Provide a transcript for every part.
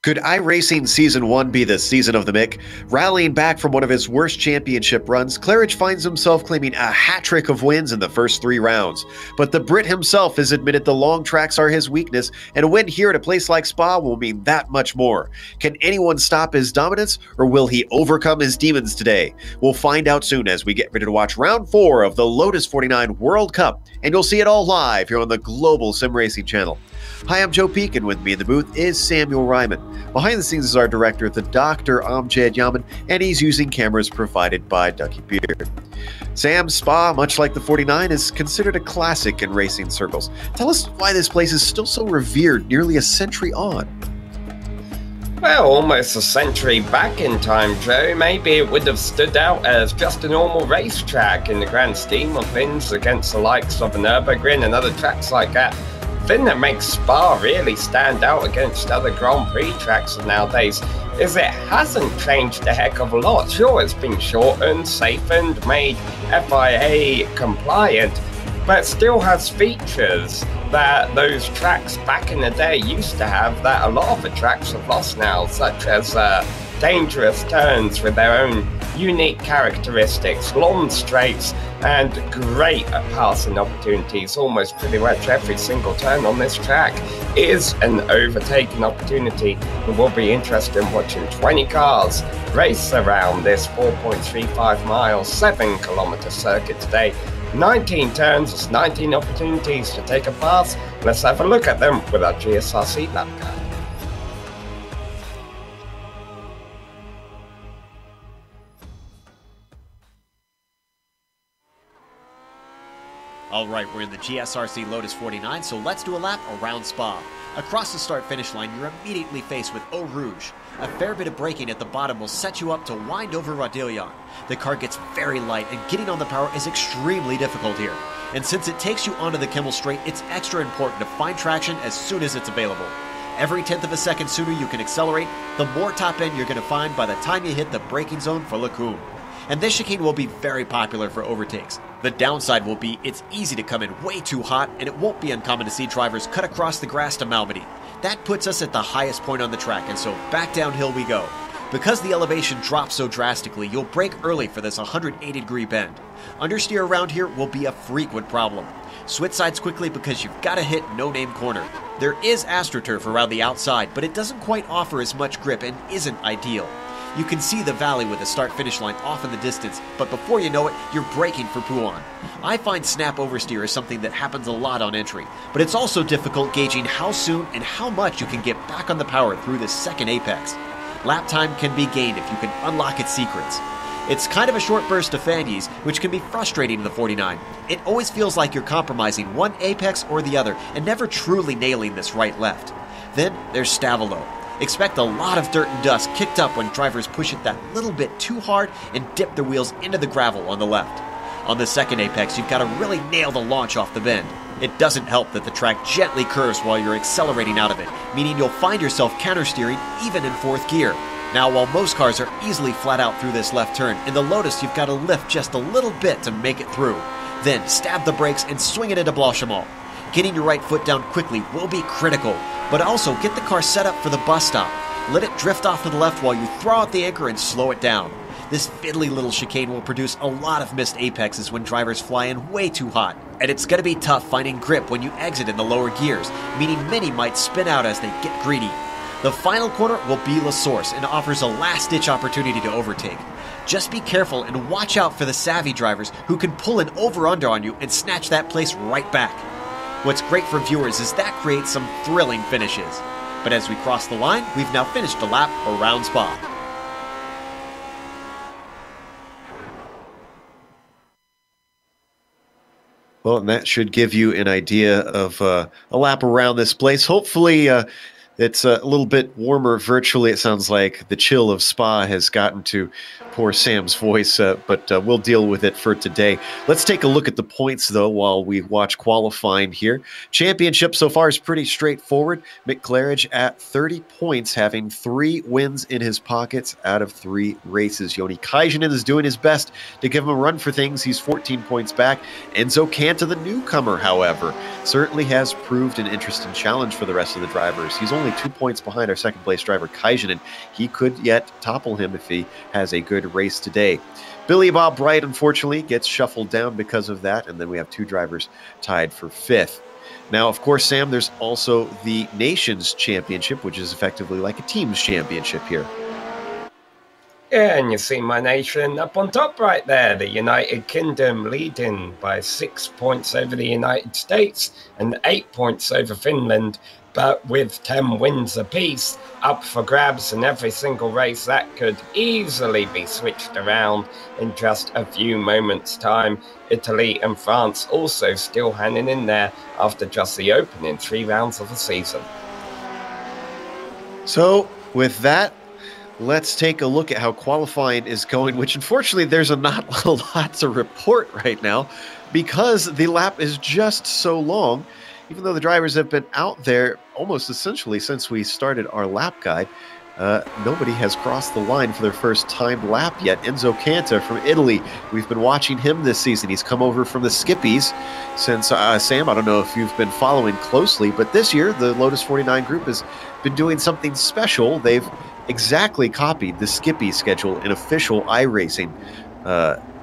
Could iRacing Season 1 be the season of the Mick? Rallying back from one of his worst championship runs, Claridge finds himself claiming a hat-trick of wins in the first 3 rounds. But the Brit himself has admitted the long tracks are his weakness, and a win here at a place like Spa will mean that much more. Can anyone stop his dominance, or will he overcome his demons today? We'll find out soon as we get ready to watch Round 4 of the Lotus 49 World Cup, and you'll see it all live here on the Global SimRacing channel. Hi, I'm Joe Peak, and with me in the booth is Samuel Ryman. Behind the scenes is our director, the Dr. Amjad Yaman, and he's using cameras provided by Ducky Beard. Sam, Spa, much like the 49, is considered a classic in racing circles. Tell us why this place is still so revered nearly a century on. Well, almost a century back in time, Joe. Maybe it would have stood out as just a normal racetrack in the grand scheme of things against the likes of an Nürburgring and other tracks like that. The thing that makes Spa really stand out against other Grand Prix tracks nowadays is it hasn't changed a heck of a lot. Sure, it's been shortened, safe-ened, made FIA compliant, but still has features that those tracks back in the day used to have that a lot of the tracks have lost now, such as dangerous turns with their own unique characteristics, long straights, and great passing opportunities. Almost pretty much every single turn on this track is an overtaking opportunity. It will be interesting watching 20 cars race around this 4.35 mile, 7 kilometer circuit today. 19 turns, 19 opportunities to take a pass. Let's have a look at them with our GSRC lap car. Alright, we're in the GSRC Lotus 49, so let's do a lap around Spa. Across the start-finish line, you're immediately faced with Eau Rouge. A fair bit of braking at the bottom will set you up to wind over Radillion. The car gets very light, and getting on the power is extremely difficult here. And since it takes you onto the Kimmel Straight, it's extra important to find traction as soon as it's available. Every 1/10 of a second sooner you can accelerate, the more top end you're going to find by the time you hit the braking zone for Lecombe. And this chicane will be very popular for overtakes. The downside will be it's easy to come in way too hot, and it won't be uncommon to see drivers cut across the grass to Malmedy. That puts us at the highest point on the track, and so back downhill we go. Because the elevation drops so drastically, you'll brake early for this 180-degree bend. Understeer around here will be a frequent problem. Switch sides quickly because you've got to hit no-name corner. There is AstroTurf around the outside, but it doesn't quite offer as much grip and isn't ideal. You can see the valley with the start-finish line off in the distance, but before you know it, you're braking for Pouan. I find snap oversteer is something that happens a lot on entry, but it's also difficult gauging how soon and how much you can get back on the power through this second apex. Lap time can be gained if you can unlock its secrets. It's kind of a short burst of Fanyies, which can be frustrating in the 49. It always feels like you're compromising one apex or the other and never truly nailing this right-left. Then there's Stavelot. Expect a lot of dirt and dust kicked up when drivers push it that little bit too hard and dip their wheels into the gravel on the left. On the second apex, you've got to really nail the launch off the bend. It doesn't help that the track gently curves while you're accelerating out of it, meaning you'll find yourself countersteering even in 4th gear. Now, while most cars are easily flat out through this left turn, in the Lotus you've got to lift just a little bit to make it through. Then stab the brakes and swing it into Blanchimont. Getting your right foot down quickly will be critical, but also get the car set up for the bus stop. Let it drift off to the left while you throw out the anchor and slow it down. This fiddly little chicane will produce a lot of missed apexes when drivers fly in way too hot, and it's going to be tough finding grip when you exit in the lower gears, meaning many might spin out as they get greedy. The final corner will be La Source and offers a last-ditch opportunity to overtake. Just be careful and watch out for the savvy drivers who can pull an over-under on you and snatch that place right back. What's great for viewers is that creates some thrilling finishes. But as we cross the line, we've now finished a lap around Spa. Well, and that should give you an idea of a lap around this place. Hopefully, It's a little bit warmer virtually. It sounds like the chill of Spa has gotten to poor Sam's voice, but we'll deal with it for today. Let's take a look at the points, though, while we watch qualifying here. Championship so far is pretty straightforward. Mick Claridge at 30 points, having 3 wins in his pockets out of 3 races. Joni Kajanen is doing his best to give him a run for things. He's 14 points back. Enzo Canta, the newcomer, however, certainly has proved an interesting challenge for the rest of the drivers. He's only 2 points behind our second-place driver, Kajanen. He could yet topple him if he has a good race today. Billy Bob Bright, unfortunately, gets shuffled down because of that, and then we have 2 drivers tied for 5th. Now, of course, Sam, there's also the Nations Championship, which is effectively like a team's championship here. Yeah, and you see my nation up on top right there, the United Kingdom leading by 6 points over the United States and 8 points over Finland, but with 10 wins apiece up for grabs in every single race. That could easily be switched around in just a few moments' time. Italy and France also still hanging in there after just the opening 3 rounds of the season. So, with that, let's take a look at how qualifying is going, which unfortunately there's not a lot to report right now because the lap is just so long. Even though the drivers have been out there almost essentially since we started our lap guide, nobody has crossed the line for their first time lap yet. Enzo Canta from Italy, we've been watching him this season. He's come over from the Skippies since, Sam, I don't know if you've been following closely, but this year the Lotus 49 group has been doing something special. They've exactly copied the Skippy schedule, an official iRacing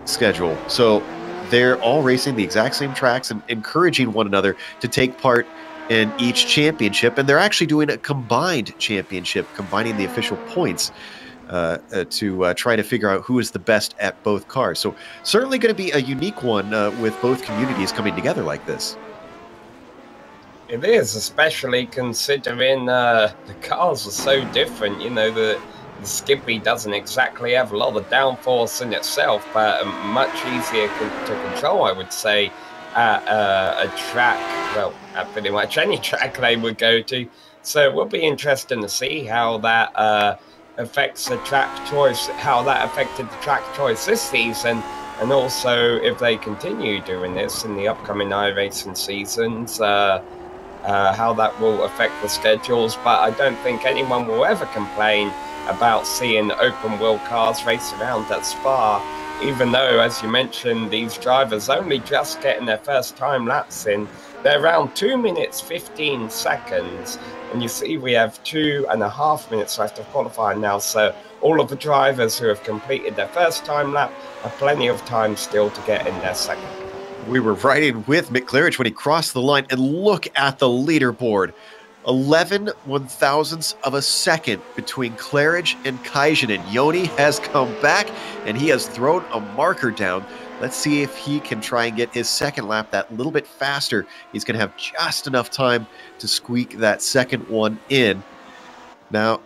schedule. So they're all racing the exact same tracks and encouraging one another to take part in each championship. And they're actually doing a combined championship, combining the official points to try to figure out who is the best at both cars. So certainly going to be a unique one with both communities coming together like this. It is, especially considering the cars are so different. You know, the Skippy doesn't exactly have a lot of downforce in itself, but much easier to control, I would say, at a track, well, at pretty much any track they would go to. So it will be interesting to see how that affects the track choice, how that affected the track choice this season, and also if they continue doing this in the upcoming iRacing seasons, how that will affect the schedules. But I don't think anyone will ever complain about seeing open wheel cars race around at Spa, even though, as you mentioned, these drivers only just getting their first time laps in. They're around 2 minutes 15 seconds, and you see we have 2.5 minutes left of qualifying now, so all of the drivers who have completed their first time lap have plenty of time still to get in their second. We were riding with Mick Claridge when he crossed the line, and look at the leaderboard. 11 one-thousandths of a second between Claridge and Kajanen. Joni has come back, and he has thrown a marker down. Let's see if he can try and get his second lap that little bit faster. He's going to have just enough time to squeak that second one in. Now,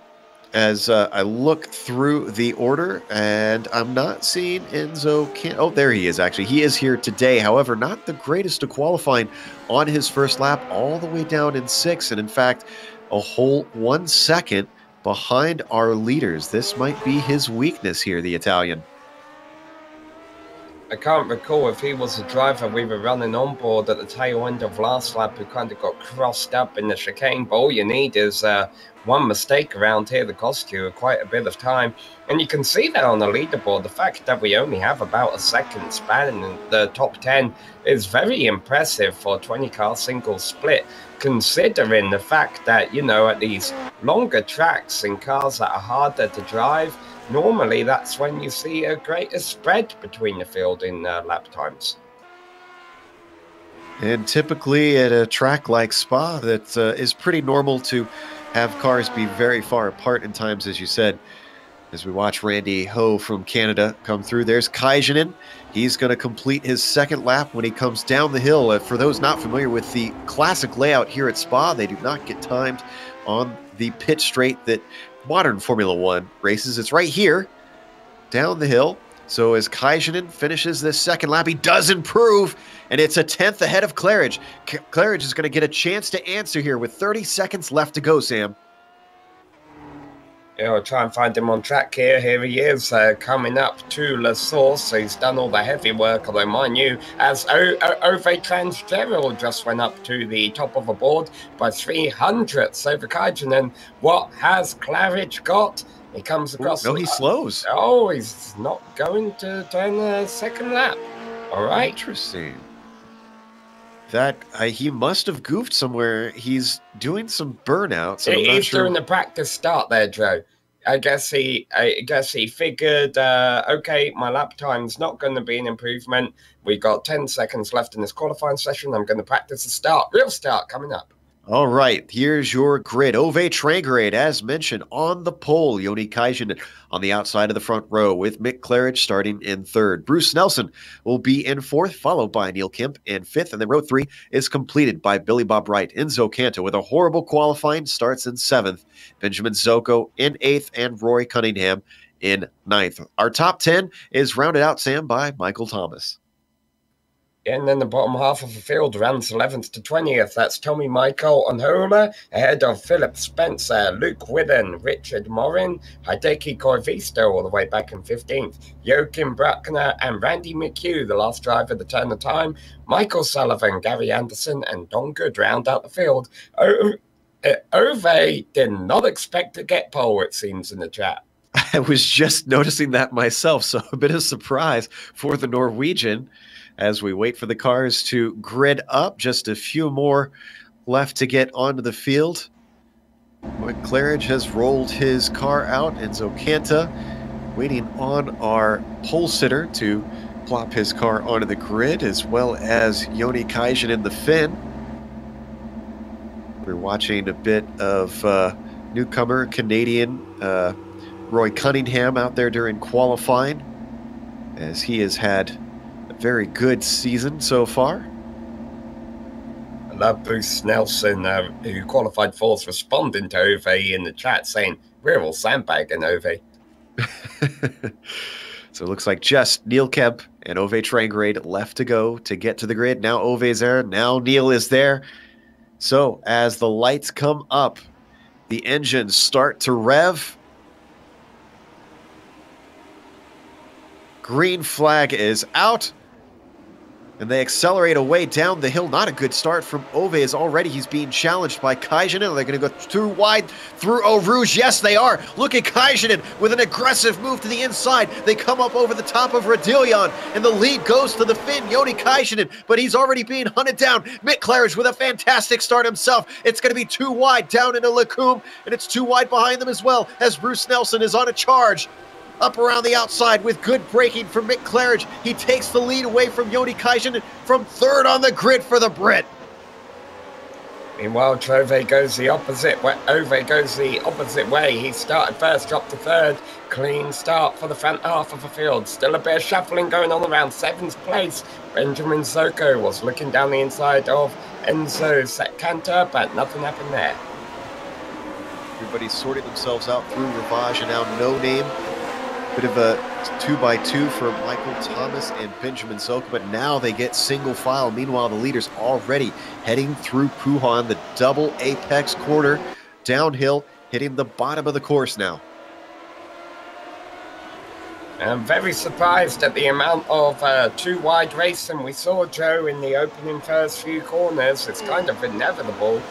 as I look through the order, and I'm not seeing Enzo Canta. Oh, there he is, actually. He is here today. However, not the greatest of qualifying on his first lap, all the way down in 6th, and in fact, a whole 1 second behind our leaders. This might be his weakness here, the Italian. I can't recall if he was the driver we were running on board at the tail end of last lap who kind of got crossed up in the chicane, but all you need is one mistake around here that cost you quite a bit of time. And you can see that on the leaderboard. The fact that we only have about a second span in the top 10 is very impressive for a 20-car single split, considering the fact that, you know, at these longer tracks in cars that are harder to drive, normally that's when you see a greater spread between the field in lap times. And typically at a track like Spa, that is pretty normal to have cars be very far apart in times, as you said. As we watch Randy Ho from Canada come through, there's Kajanen. He's going to complete his second lap when he comes down the hill. For those not familiar with the classic layout here at Spa, they do not get timed on the pit straight that modern Formula One races. It's right here, down the hill. So as Kajanen finishes this second lap, he does improve, and it's a 10th ahead of Claridge. Claridge is going to get a chance to answer here with 30 seconds left to go, Sam. I'll try and find him on track here. Here he is, coming up to La Source. He's done all the heavy work, although mind you, as Ove Transgerald just went up to the top of the board by 300ths over Kajanen. What has Claridge got? He comes across. No, he slows. Oh, he's not going to turn a second lap. All right. Interesting. That he must have goofed somewhere. He's doing some burnouts. He's doing the practice start there, Joe. I guess he figured, okay, my lap time's not going to be an improvement. We got 10 seconds left in this qualifying session. I'm going to practice the start, real start coming up. All right, here's your grid. Ove Trangrade, as mentioned, on the pole. Joni Kajanen on the outside of the front row with Mick Claridge starting in third. Bruce Nelson will be in fourth, followed by Neil Kemp in fifth. And then row 3 is completed by Billy Bob Wright. Enzo Canto with a horrible qualifying starts in seventh. Benjamin Zocco in eighth and Roy Cunningham in ninth. Our top 10 is rounded out, Sam, by Michael Thomas. And then the bottom half of the field runs 11th to 20th. That's Tommy Michael Onhola, ahead of Philip Spencer, Luke Whidden, Richard Morin, Hideki Corvisto all the way back in 15th, Joachim Bruckner and Randy McHugh, the last driver to turn the time, Michael Sullivan, Gary Anderson and Don Good round out the field. Ove did not expect to get pole, it seems, in the chat. I was just noticing that myself, so a bit of surprise for the Norwegian. As we wait for the cars to grid up, just a few more left to get onto the field. Claridge has rolled his car out, and Zocanta waiting on our pole sitter to plop his car onto the grid, as well as Joni Kajanen in the Finn. We're watching a bit of newcomer Canadian Roy Cunningham out there during qualifying, as he has had very good season so far. I love Bruce Nelson, who qualified fourth, responding to Ove in the chat saying, we're all sandbagging Ove. So it looks like just Neil Kemp and Ove Trangrade left to go to get to the grid. Now Ove's there. Now Neil is there. So as the lights come up, the engines start to rev. Green flag is out. And they accelerate away down the hill. Not a good start from Ove, as already he's being challenged by Kajanen. They're going to go too wide through Eau Rouge. Yes, they are. Look at Kajanen with an aggressive move to the inside. They come up over the top of Radillion, and the lead goes to the Finn, Joni Kajanen, but he's already being hunted down. Mick Claridge with a fantastic start himself. It's going to be too wide down into Lacombe, and it's too wide behind them as well, as Bruce Nelson is on a charge. Up around the outside with good braking from Mick Claridge. He takes the lead away from Joni Kajanen from third on the grid for the Brit. Meanwhile, Ove goes the opposite way. He started first, dropped to third. Clean start for the front half of the field. Still a bit of shuffling going on around seventh place. Benjamin Zocco was looking down the inside of Enzo Zocanta, but nothing happened there. Everybody's sorting themselves out through Rivage, and now No Name. Bit of a 2x2 for Michael Thomas and Benjamin Zocco, but now they get single file. Meanwhile, the leaders already heading through Puhan, the double apex corner, downhill, hitting the bottom of the course now. I'm very surprised at the amount of too wide racing we saw, Joe, in the opening first few corners. It's kind of inevitable.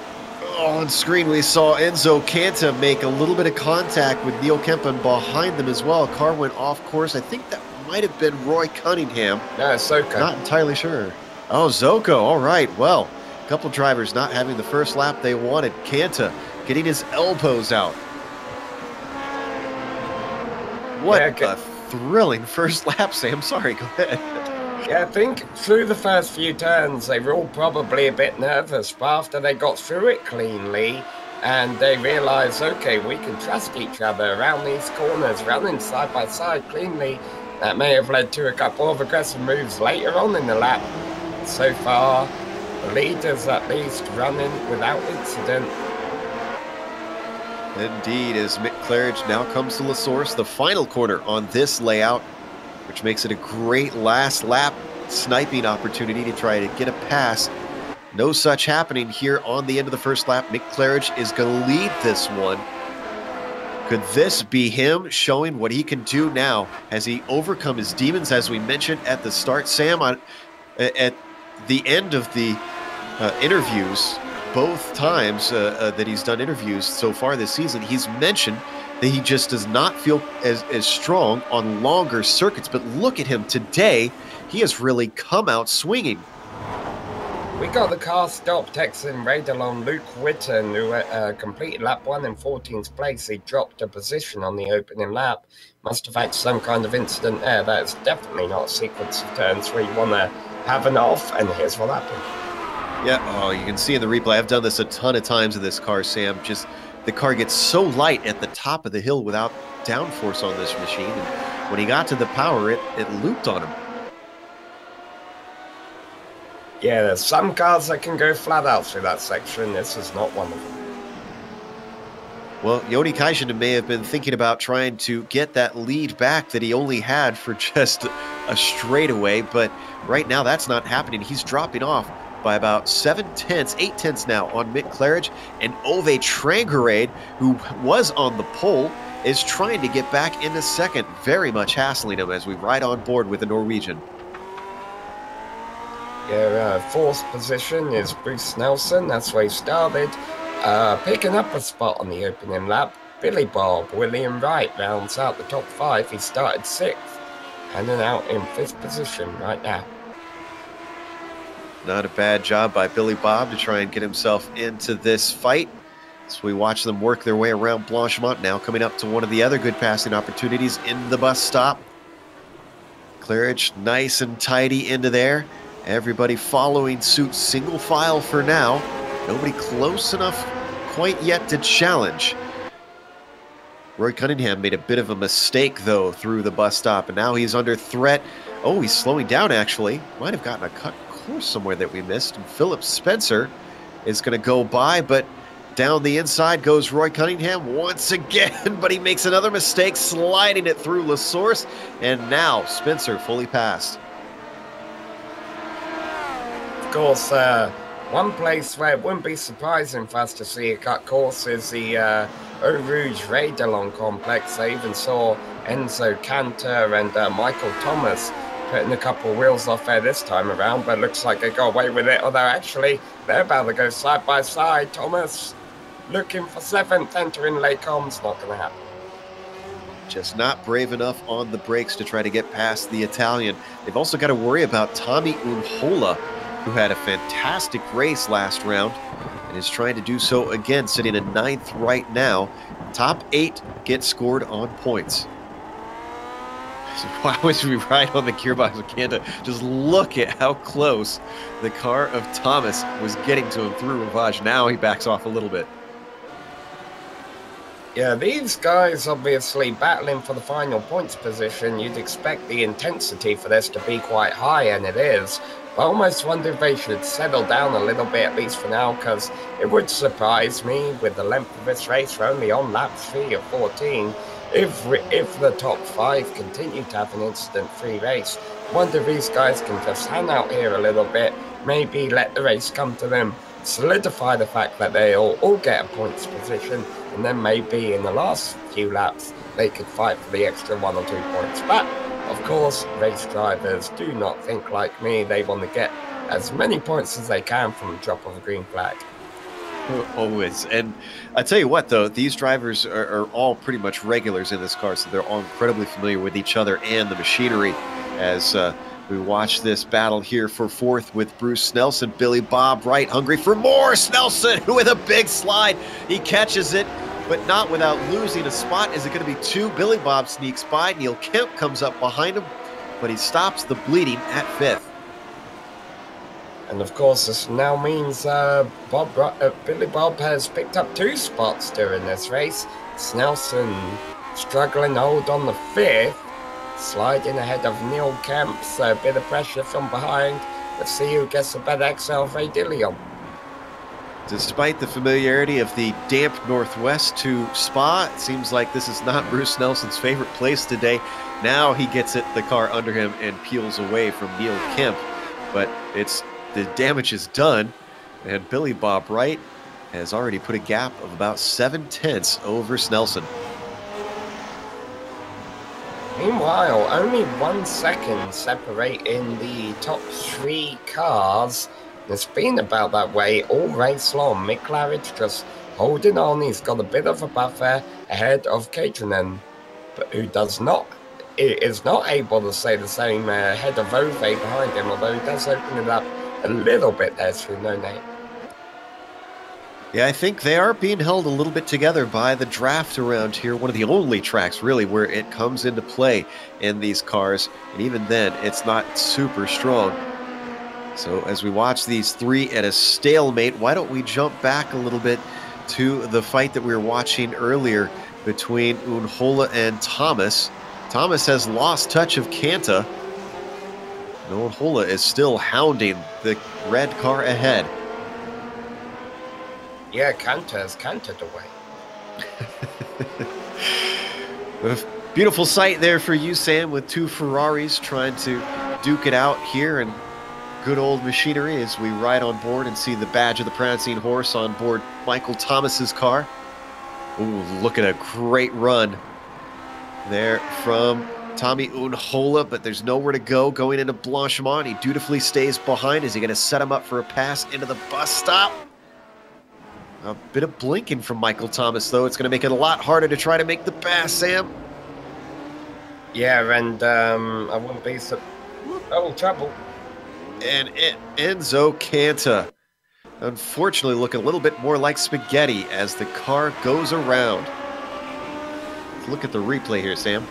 On screen, we saw Enzo Canta make a little bit of contact with Neil Kempen behind them as well. Car went off course. I think that might have been Roy Cunningham. No, Zocco. Not entirely sure. Oh, Zocco. All right. Well, a couple drivers not having the first lap they wanted. Canta getting his elbows out. What a thrilling first lap, Sam. Sorry, go ahead. Yeah, I think through the first few turns, they were all probably a bit nervous, but after they got through it cleanly and they realised, okay, we can trust each other around these corners, running side by side cleanly, that may have led to a couple of aggressive moves later on in the lap. So far, the leaders at least running without incident. Indeed, as Mick Claridge now comes to La Source, the final corner on this layout, which makes it a great last lap sniping opportunity to try to get a pass. No such happening here on the end of the first lap. Mick Claridge is going to lead this one. Could this be him showing what he can do now? Has he overcome his demons, as we mentioned at the start? Sam, at the end of the interviews, both times that he's done interviews so far this season, he's mentioned that he just does not feel as strong on longer circuits. But look at him today. He has really come out swinging. We got the car stopped, Texan radar on Luke Whitten, who completed lap 1 in 14th place. He dropped a position on the opening lap. Must have had some kind of incident there. That is definitely not a sequence of turns where you want to have an off, and here's what happened. Yeah, oh, you can see in the replay. I've done this a ton of times in this car, Sam. Just the car gets so light at the top of the hill without downforce on this machine. And when he got to the power, it looped on him. Yeah, there's some cars that can go flat out through that section. This is not one of them. Well, Joni Kaijinen may have been thinking about trying to get that lead back that he only had for just a straightaway, but right now that's not happening. He's dropping off by about 8 tenths now on Mick Claridge, and Ove Trangerade, who was on the pole, is trying to get back into second, very much hassling him as we ride on board with the Norwegian. Yeah, fourth position is Bruce Nelson. That's where he started. Picking up a spot on the opening lap. Billy Bob, William Wright rounds out the top 5. He started 6th. And then out in 5th position right now. Not a bad job by Billy Bob to try and get himself into this fight. So we watch them work their way around Blanchimont, now coming up to one of the other good passing opportunities in the bus stop. Claridge nice and tidy into there. Everybody following suit, single file for now. Nobody close enough quite yet to challenge. Roy Cunningham made a bit of a mistake, though, through the bus stop, and now he's under threat. Oh, he's slowing down, actually. Might have gotten a cut course somewhere that we missed. And Philip Spencer is going to go by, but down the inside goes Roy Cunningham once again, but he makes another mistake, sliding it through La Source, and now Spencer fully passed. Of course, one place where it wouldn't be surprising for us to see a cut course is the Eau Rouge Raidalon complex. I even saw Enzo Cantor and Michael Thomas putting a couple of wheels off there this time around, but looks like they got away with it, although actually they're about to go side by side. Thomas looking for 7th, entering Lecom's, not going to happen. Just not brave enough on the brakes to try to get past the Italian. They've also got to worry about Tommy Unhola, who had a fantastic race last round and is trying to do so again, sitting in 9th right now. Top 8 get scored on points. Why was we ride on the gearbox of Kanda? Just look at how close the car of Thomas was getting to him through Ravage. Now he backs off a little bit. Yeah, these guys obviously battling for the final points position. You'd expect the intensity for this to be quite high, and it is. I almost wonder if they should settle down a little bit, at least for now, because it would surprise me with the length of this race. We're only on lap 3 of 14. If the top 5 continue to have an incident-free race, I wonder if these guys can just hang out here a little bit, maybe let the race come to them, solidify the fact that they all get a points position, and then maybe in the last few laps they could fight for the extra 1 or 2 points. But of course, race drivers do not think like me. They want to get as many points as they can from the drop of a green flag. Always. And I tell you what, though, these drivers are all pretty much regulars in this car, so they're all incredibly familiar with each other and the machinery. As we watch this battle here for 4th with Bruce Nelson, Billy Bob Wright hungry for more. Snelson with a big slide. He catches it, but not without losing a spot. Is it going to be 2? Billy Bob sneaks by. Neil Kemp comes up behind him, but he stops the bleeding at 5th. And of course, this now means Billy Bob has picked up 2 spots during this race. Snelson struggling to hold on the 5th, sliding ahead of Neil Kemp, so a bit of pressure from behind. Let's see who gets the better XL Raidillion. Despite the familiarity of the damp Northwest to Spa, it seems like this is not Bruce Nelson's favorite place today. Now he gets the car under him and peels away from Neil Kemp. But the damage is done, and Billy Bob Wright has already put a gap of about 7 tenths over Snelson. Meanwhile, only 1 second separating the top 3 cars. It's been about that way all race long. Mick Claridge just holding on. He's got a bit of a buffer ahead of Caternan, but who is not able to say the same ahead of Ove behind him, although he does open it up a little bit there through No Name. Yeah, I think they are being held a little bit together by the draft around here. One of the only tracks, really, where it comes into play in these cars. And even then, it's not super strong. So as we watch these three at a stalemate, why don't we jump back a little bit to the fight that we were watching earlier between Unhola and Thomas. Thomas has lost touch of Kanta. Unhola is still hounding the red car ahead. Yeah, Kanta has cantered away. A beautiful sight there for you, Sam, with two Ferraris trying to duke it out here, and good old machinery as we ride on board and see the badge of the prancing horse on board Michael Thomas's car. Ooh, look at a great run there from Tommy Unhola, but there's nowhere to go going into Blanchimont. He dutifully stays behind. Is he going to set him up for a pass into the bus stop? A bit of blinking from Michael Thomas, though. It's going to make it a lot harder to try to make the pass, Sam. Yeah, and I wouldn't be so... Oh, trouble. And Enzo Kanta, unfortunately, looking a little bit more like spaghetti as the car goes around. Let's look at the replay here, Sam.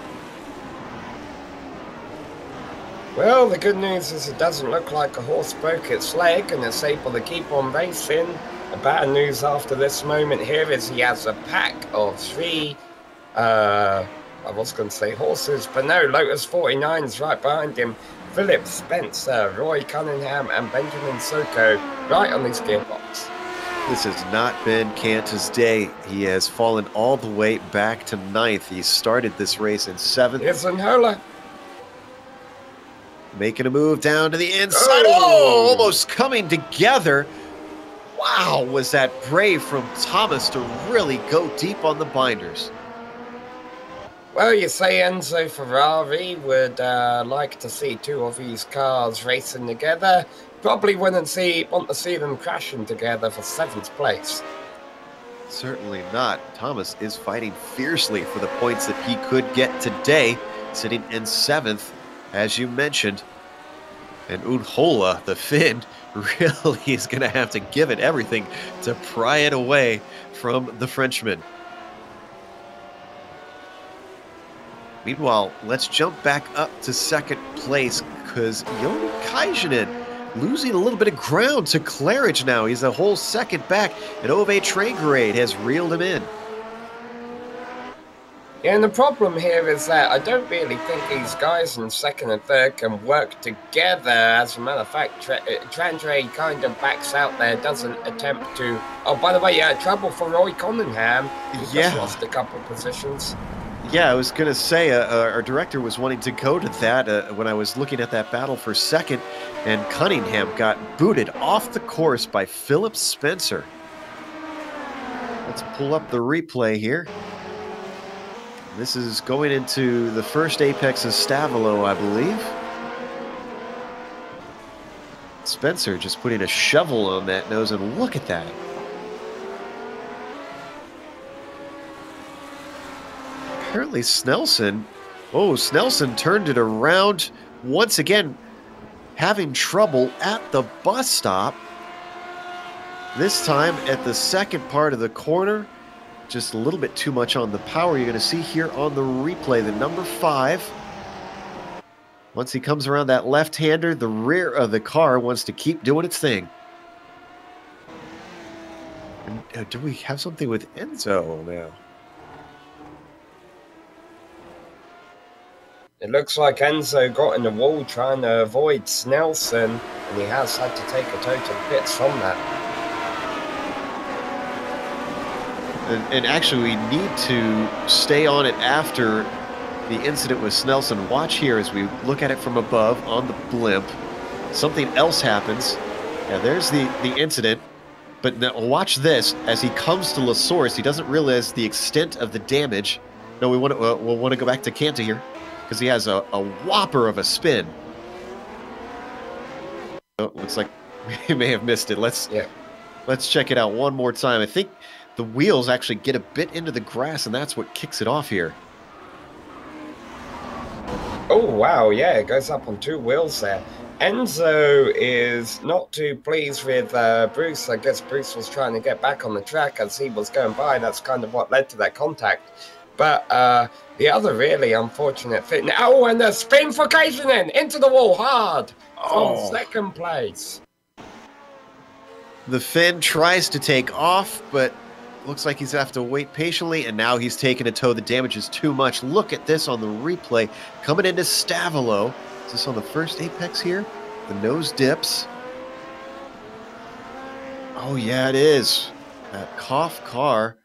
Well, the good news is it doesn't look like a horse broke its leg and it's able to keep on racing. The bad news after this moment here is he has a pack of 3, I was going to say horses, but no, Lotus 49's right behind him. Philip Spencer, Roy Cunningham, and Benjamin Soko right on his gearbox. This has not been Kanta's day. He has fallen all the way back to 9th. He started this race in 7th. Here's Unhola. Making a move down to the inside. Oh, almost coming together. Wow, was that brave from Thomas to really go deep on the binders. Well, you say Enzo Ferrari would like to see 2 of these cars racing together. Probably want to see them crashing together for 7th place. Certainly not. Thomas is fighting fiercely for the points that he could get today, sitting in 7th, as you mentioned. And Unhola, the Finn, really is going to have to give it everything to pry it away from the Frenchman. Meanwhile, let's jump back up to 2nd place because Joni Kajanen losing a little bit of ground to Claridge now. He's a whole second back, and Ove Traingrade has reeled him in. Yeah, and the problem here is that I don't really think these guys in 2nd and 3rd can work together. As a matter of fact, Traingrade kind of backs out there, doesn't attempt to... Oh, by the way, trouble for Roy Cunningham. He just lost a couple of positions. Yeah, I was going to say, our director was wanting to go to that when I was looking at that battle for 2nd, and Cunningham got booted off the course by Philip Spencer. Let's pull up the replay here. This is going into the first apex of Stavolo, I believe. Spencer just putting a shovel on that nose, and look at that. Apparently Snelson turned it around once again, having trouble at the bus stop. This time at the 2nd part of the corner, just a little bit too much on the power. You're going to see here on the replay, the number 5. Once he comes around that left-hander, the rear of the car wants to keep doing its thing. And do we have something with Enzo now? It looks like Enzo got in the wall trying to avoid Snelson, and he has had to take a total pits from that. And actually, we need to stay on it after the incident with Snelson. Watch here as we look at it from above on the blimp. Something else happens. Yeah, there's the incident. But now watch this. As he comes to La Source, he doesn't realize the extent of the damage. No, we'll want to go back to Kanta here because he has a whopper of a spin. Oh, looks like we may have missed it. Let's check it out one more time. I think the wheels actually get a bit into the grass, and that's what kicks it off here. Oh, wow, yeah, it goes up on 2 wheels there. Enzo is not too pleased with Bruce. I guess Bruce was trying to get back on the track as he was going by. That's kind of what led to that contact. But the other really unfortunate thing... Oh, and the spin for Kajanen into the wall hard from 2nd place. The Finn tries to take off, but looks like he's going to have to wait patiently, and now he's taking a toe. The damage is too much. Look at this on the replay. Coming into Stavilo. Is this on the first apex here? The nose dips. Oh, yeah, it is. That Koff car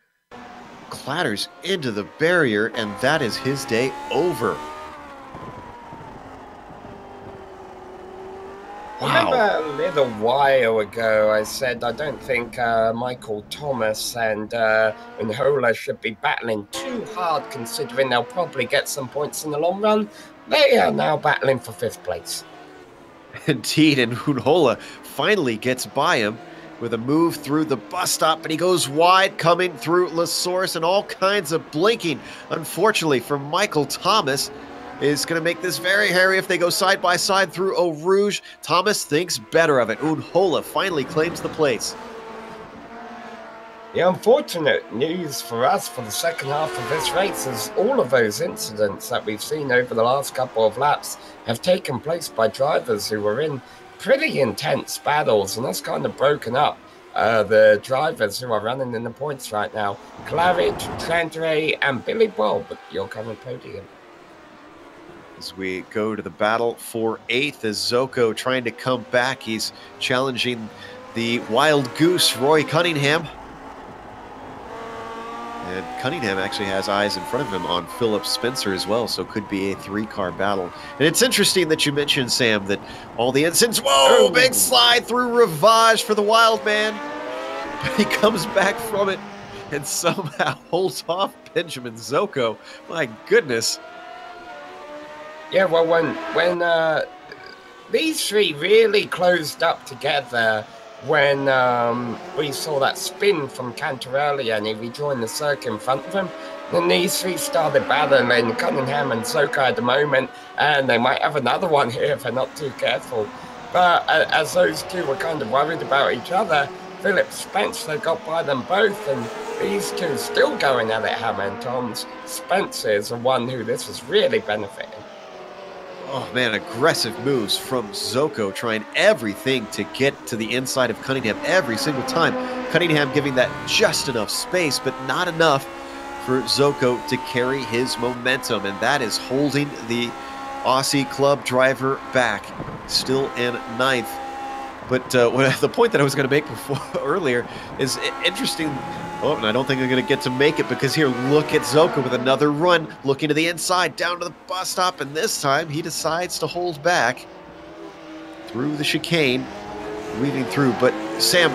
clatters into the barrier, and that is his day over. Wow. Remember a little while ago I said I don't think Michael Thomas and Hola should be battling too hard considering they'll probably get some points in the long run. They are now battling for 5th place. Indeed, and Unhola finally gets by him with a move through the bus stop, but he goes wide coming through La Source and all kinds of blinking. Unfortunately for Michael Thomas, is going to make this very hairy if they go side by side through Eau Rouge. Thomas thinks better of it. Unhola finally claims the place. The unfortunate news for us for the second half of this race is all of those incidents that we've seen over the last couple of laps have taken place by drivers who were in pretty intense battles, and that's kind of broken up the drivers who are running in the points right now. Claridge, Trandre, and Billy Bob, your current podium. As we go to the battle for 8th, as Zoko trying to come back. He's challenging the wild goose, Roy Cunningham. And Cunningham actually has eyes in front of him on Philip Spencer as well, so could be a 3-car battle. And it's interesting that you mentioned, Sam, that all the incidents... Whoa, big slide through Ravage for the wild man. But he comes back from it and somehow holds off Benjamin Zoko. My goodness. Yeah, well, when these 3 really closed up together, when we saw that spin from Cantarelli and he rejoined the circuit in front of him, then these 3 started battling, Cunningham and Zoko at the moment, and they might have another one here if they're not too careful. But as those 2 were kind of worried about each other, Philip Spencer got by them both, and these 2 still going at it, Hammer and Toms. Spencer is the one who this is really benefiting. Oh man, aggressive moves from Zoko, trying everything to get to the inside of Cunningham every single time. Cunningham giving that just enough space, but not enough for Zoko to carry his momentum, and that is holding the Aussie club driver back, still in 9th. But the point that I was going to make earlier is interesting. Oh, and I don't think I'm going to get to make it because here, look at Zoko with another run, looking to the inside, down to the bus stop, and this time he decides to hold back through the chicane, weaving through. But Sam,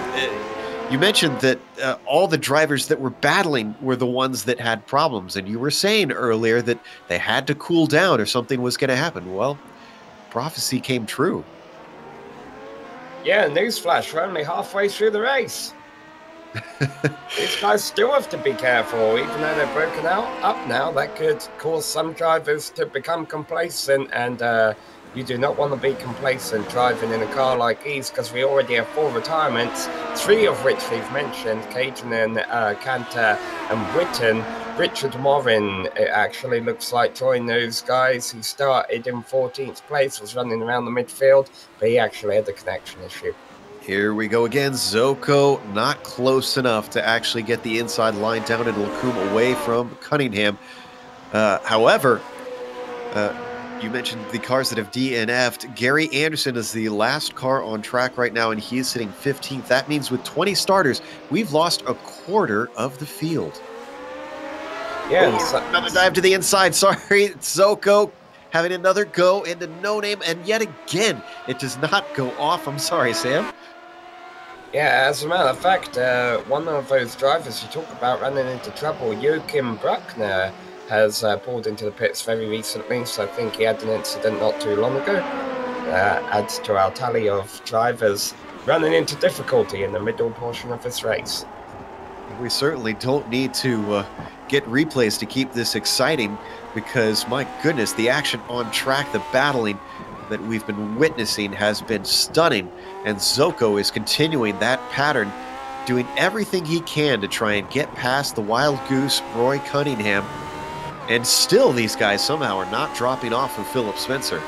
you mentioned that all the drivers that were battling were the ones that had problems, and you were saying earlier that they had to cool down or something was going to happen. Well, prophecy came true. Yeah, newsflash, we're only halfway through the race. These guys still have to be careful, even though they're broken up now. That could cause some drivers to become complacent, and you do not want to be complacent driving in a car like these, because we already have 4 retirements, 3 of which we've mentioned, Kajanen, Cantor, and Witten. Richard Morin, it actually looks like, joined those guys. He started in 14th place, was running around the midfield, but he actually had a connection issue. Here we go again. Zoko not close enough to actually get the inside line down into Lacombe away from Cunningham. However, you mentioned the cars that have DNF'd. Gary Anderson is the last car on track right now, and he is sitting 15th. That means with 20 starters, we've lost a quarter of the field. Yeah, another dive to the inside. Sorry, Zoko having another go into No Name, and yet again, it does not go off. I'm sorry, Sam. Yeah, as a matter of fact, one of those drivers you talk about running into trouble, Joachim Bruckner, has pulled into the pits very recently, so I think he had an incident not too long ago. Adds to our tally of drivers running into difficulty in the middle portion of this race. We certainly don't need to get replays to keep this exciting because, my goodness, the action on track, the battling that we've been witnessing has been stunning, and Zoko is continuing that pattern, doing everything he can to try and get past the Wild Goose, Roy Cunningham, and still these guys somehow are not dropping off from Philip Spencer.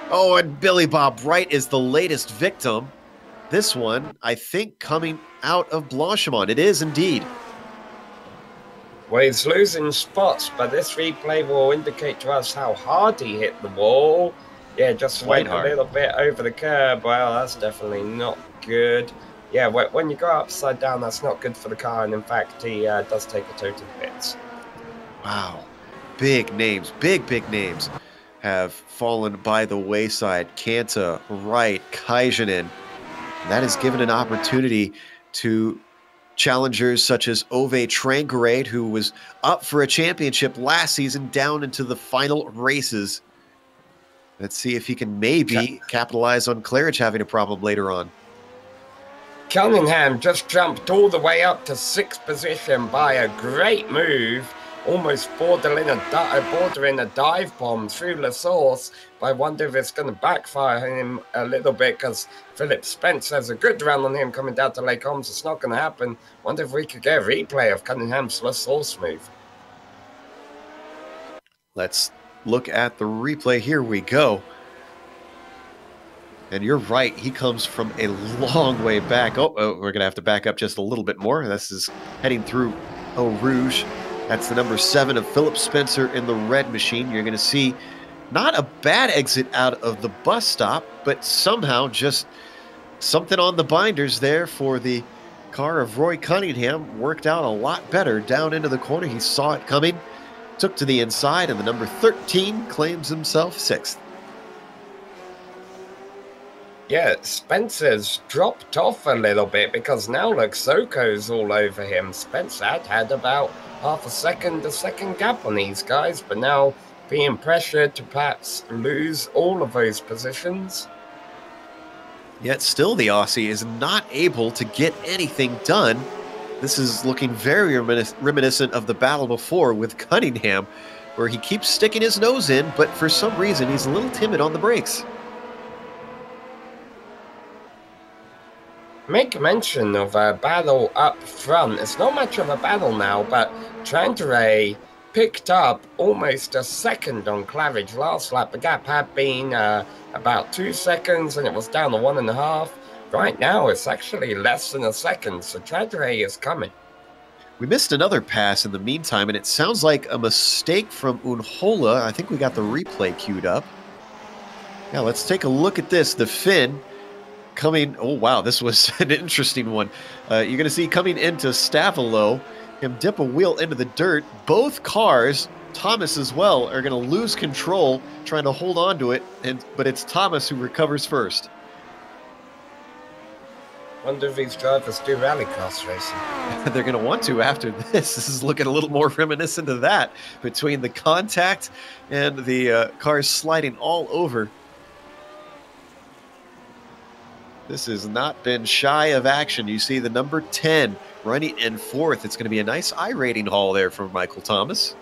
Oh, and Billy Bob Wright is the latest victim. This one, I think, coming out of Blanchimont. It is indeed. Well, he's losing spots, but this replay will indicate to us how hard he hit the wall. Yeah, just went a little bit over the curb. Well, that's definitely not good. Yeah, when you go upside down, that's not good for the car. And in fact, he does take a total hits. Wow. Big names, big names have fallen by the wayside. Kanta, Wright, Kajanen. That has given an opportunity to challengers such as Ove Trangarade, who was up for a championship last season, down into the final races. Let's see if he can maybe capitalize on Claridge having a problem later on. Cunningham just jumped all the way up to 6th position by a great move, almost bordering a dive bomb through La Source. But I wonder if it's going to backfire him a little bit because Philip Spence has a good run on him coming down to Lake Holmes. It's not going to happen. Wonder if we could get a replay of Cunningham's La Source move. Let's look at the replay. Here we go. And you're right. He comes from a long way back. Oh, we're going to have to back up just a little bit more. This is heading through Eau Rouge. That's the number 7 of Philip Spencer in the red machine. You're going to see not a bad exit out of the bus stop, but somehow just something on the binders there for the car of Roy Cunningham worked out a lot better down into the corner. He saw it coming, took to the inside, and the number 13 claims himself 6th. Yeah, Spencer's dropped off a little bit because now look, Zoko's all over him. Spencer had about half a second gap on these guys, but now being pressured to perhaps lose all of those positions. Yet still the Aussie is not able to get anything done. This is looking very reminiscent of the battle before with Cunningham, where he keeps sticking his nose in, but for some reason he's a little timid on the brakes. Make mention of a battle up front. It's not much of a battle now, but Trantere picked up almost a second on Claridge last lap. The gap had been about 2 seconds, and it was down to 1.5. Right now, it's actually less than a second, so Trantere is coming. We missed another pass in the meantime, and it sounds like a mistake from Unhola. I think we got the replay queued up. Yeah, let's take a look at this. The Finn coming, oh wow, this was an interesting one. You're going to see coming into Stavelo, him dip a wheel into the dirt. Both cars, Thomas as well, are going to lose control trying to hold on to it, but it's Thomas who recovers first. Wonder if these drivers do rallycross racing. They're going to want to after this. This is looking a little more reminiscent of that, between the contact and the cars sliding all over. This has not been shy of action. You see the number 10 running in 4th. It's going to be a nice I-rating haul there for Michael Thomas.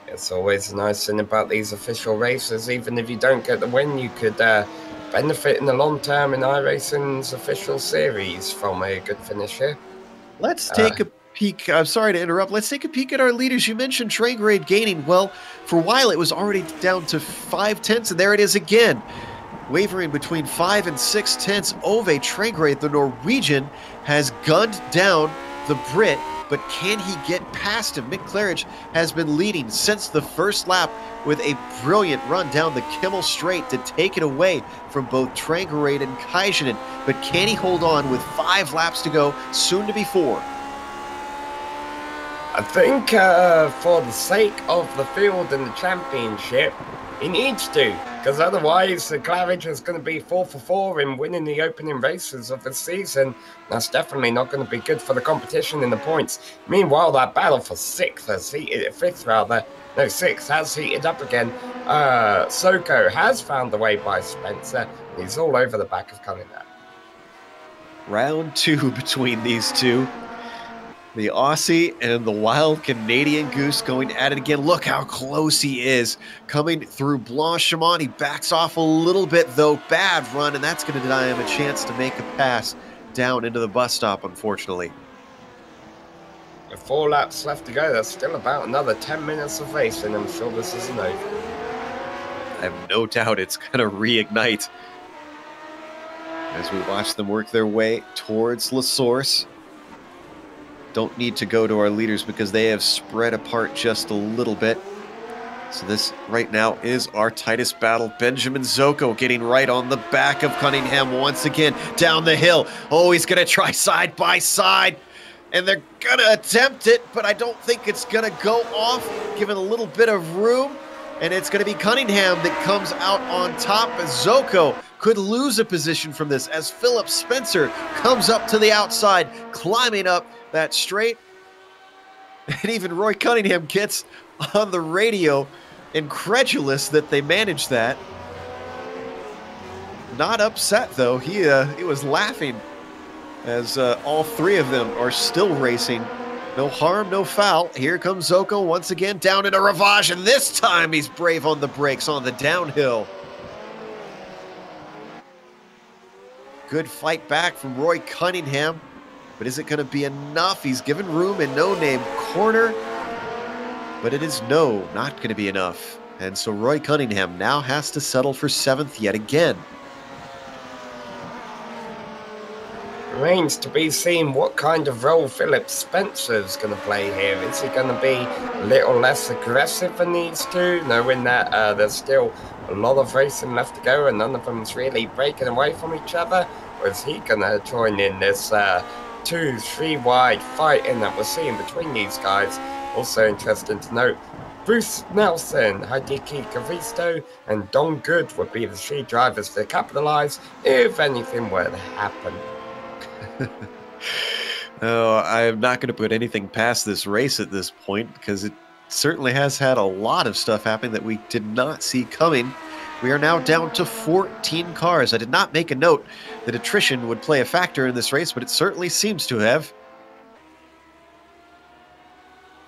It's always a nice thing about these official races. Even if you don't get the win, you could benefit in the long term in iRacing's official series from a good finish here. Let's take a peek. I'm sorry to interrupt. Let's take a peek at our leaders. You mentioned Trangrade gaining. Well, for a while it was already down to 5/10, and there it is again. Wavering between 5 and 6/10, Ove Trangrade, the Norwegian, has gunned down the Brit, but can he get past him? Mick Claridge has been leading since the first lap with a brilliant run down the Kimmel Straight to take it away from both Trangrade and Kajanen, but can he hold on with 5 laps to go, soon to be 4? I think for the sake of the field and the championship, he needs to because otherwise the Claridge is going to be 4 for 4 in winning the opening races of the season. That's definitely not going to be good for the competition in the points. Meanwhile, that battle for 6th has heated up again. Soko has found the way by Spencer. He's all over the back of Cunningham. Round 2 between these two. The Aussie and the wild Canadian Goose going at it again. Look how close he is. Coming through Blanchimont. He backs off a little bit, though. Bad run, and that's going to deny him a chance to make a pass down into the bus stop, unfortunately. With 4 laps left to go, there's still about another 10 minutes of racing. I'm sure this isn't over. I have no doubt it's going to reignite as we watch them work their way towards La Source. Don't need to go to our leaders because they have spread apart just a little bit. So this right now is our tightest battle. Benjamin Zoko getting right on the back of Cunningham once again down the hill. Oh, he's going to try side by side. And they're going to attempt it, but I don't think it's going to go off, given a little bit of room. And it's going to be Cunningham that comes out on top, as Zoko could lose a position from this as Philip Spencer comes up to the outside, climbing up that straight. And even Roy Cunningham gets on the radio, incredulous that they managed that. Not upset, though. He was laughing as all 3 of them are still racing. No harm, no foul. Here comes Zoko once again down in a ravage, and this time he's brave on the brakes on the downhill. Good fight back from Roy Cunningham, but is it going to be enough? He's given room in No Name Corner, but it is not going to be enough. And so Roy Cunningham now has to settle for 7th yet again. Remains to be seen what kind of role Philip Spencer's going to play here. Is he going to be a little less aggressive than these two, knowing that there's still a lot of racing left to go and none of them's really breaking away from each other? Or is he going to join in this 2-3 wide fighting that we're seeing between these guys? Also interesting to note, Bruce Nelson, Hideki Kavisto, and Don Good would be the 3 drivers to capitalise if anything were to happen. Oh, I'm not going to put anything past this race at this point because it certainly has had a lot of stuff happen that we did not see coming. We are now down to 14 cars. I did not make a note that attrition would play a factor in this race, but it certainly seems to have.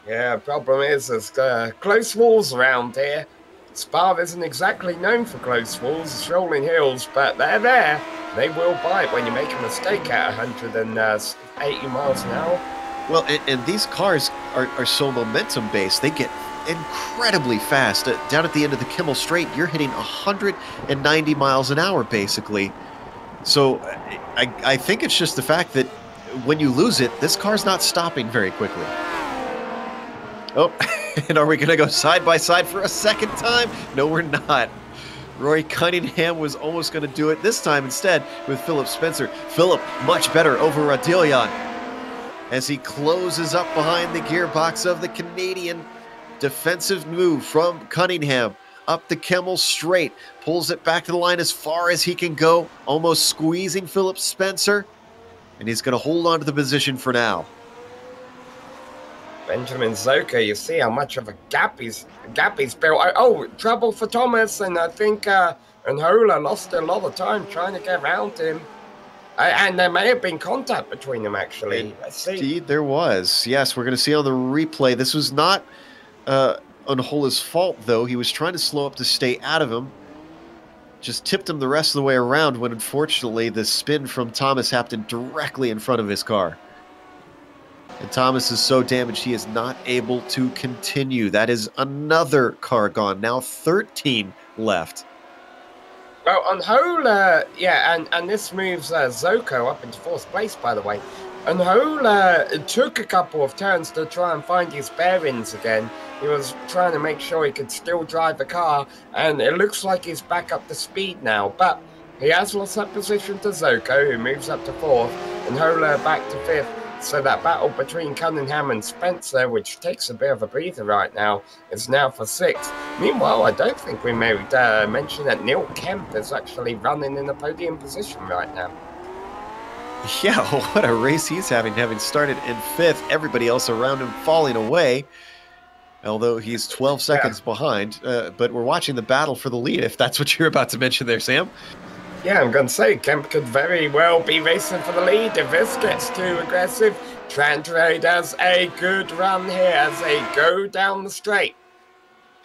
Yeah, problem is there's close walls around here. Spa isn't exactly known for close walls, rolling hills, but they're there. They will bite when you make a mistake at 180 miles an hour. Well, and these cars are so momentum-based. They get incredibly fast. Down at the end of the Kimmel Straight, you're hitting 190 miles an hour, basically. So I think it's just the fact that when you lose it, this car's not stopping very quickly. Oh, and are we going to go side by side for a second time? No, we're not. Roy Cunningham was almost going to do it this time instead with Philip Spencer. Philip much better over Radillion as he closes up behind the gearbox of the Canadian. Defensive move from Cunningham up the Kimmel Straight. Pulls it back to the line as far as he can go, almost squeezing Philip Spencer. And he's going to hold on to the position for now. Benjamin Zoko, you see how much of a gap he's built. Oh, trouble for Thomas, and I think Anhola lost a lot of time trying to get around him. And there may have been contact between them, actually. Let's see. Indeed, there was. Yes, we're going to see on the replay. This was not Anhola's fault, though. He was trying to slow up to stay out of him. Just tipped him the rest of the way around when, unfortunately, the spin from Thomas happened directly in front of his car. And Thomas is so damaged he is not able to continue. That is another car gone. Now 13 left. Well, Anhola, yeah, and this moves Zoko up into 4th place, by the way. Anhola took a couple of turns to try and find his bearings again. He was trying to make sure he could still drive the car, and it looks like he's back up to speed now. But he has lost that position to Zoko, who moves up to 4th. Anhola back to 5th. So that battle between Cunningham and Spencer, which takes a bit of a breather right now, is now for 6th. Meanwhile, I don't think we may mention that Neil Kemp is actually running in the podium position right now. Yeah, what a race he's having started in 5th. Everybody else around him falling away, although he's 12 seconds behind. But we're watching the battle for the lead, if that's what you're about to mention there, Sam. Yeah, I'm going to say Kemp could very well be racing for the lead if this gets too aggressive. Trantere does a good run here as they go down the straight.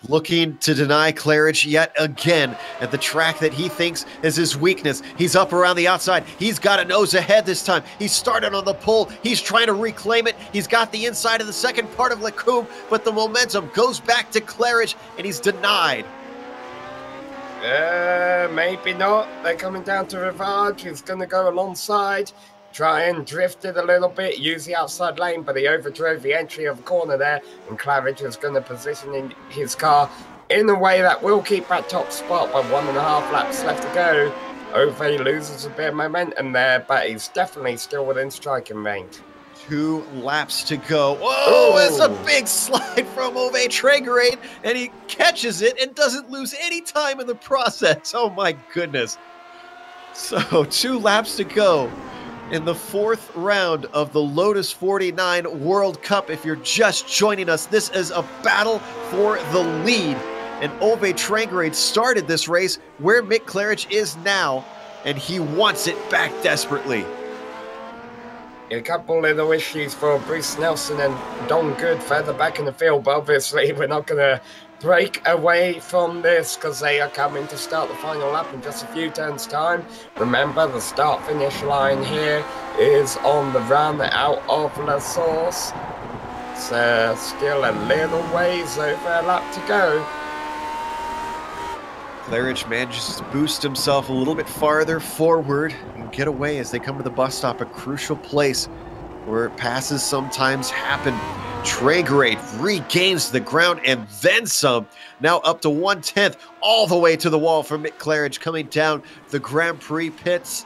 Looking to deny Claridge yet again at the track that he thinks is his weakness. He's up around the outside. He's got a nose ahead this time. He started on the pole. He's trying to reclaim it. He's got the inside of the second part of Lecombe, but the momentum goes back to Claridge, and he's denied. Maybe not. They're coming down to Rivage. He's going to go alongside, try and drift it a little bit, use the outside lane, but he overdrove the entry of the corner there, and Claridge is going to position his car in a way that will keep that top spot by 1.5 laps left to go. Ove loses a bit of momentum there, but he's definitely still within striking range. 2 laps to go. Whoa, it's a big slide from Ove Trangarade, and he catches it and doesn't lose any time in the process. Oh my goodness. So 2 laps to go in the 4th round of the Lotus 49 World Cup. If you're just joining us, this is a battle for the lead. And Ove Trangarade started this race where Mick Claridge is now, and he wants it back desperately. A couple little issues for Bruce Nelson and Don Good further back in the field, but obviously we're not going to break away from this because they are coming to start the final lap in just a few turns' time. Remember, the start-finish line here is on the run out of La Source. So still a little ways over a lap to go. Claridge manages to boost himself a little bit farther forward and get away as they come to the bus stop, a crucial place where passes sometimes happen. Trangarade regains the ground and then some. Now up to 1/10, all the way to the wall for Mick Claridge coming down the Grand Prix pits.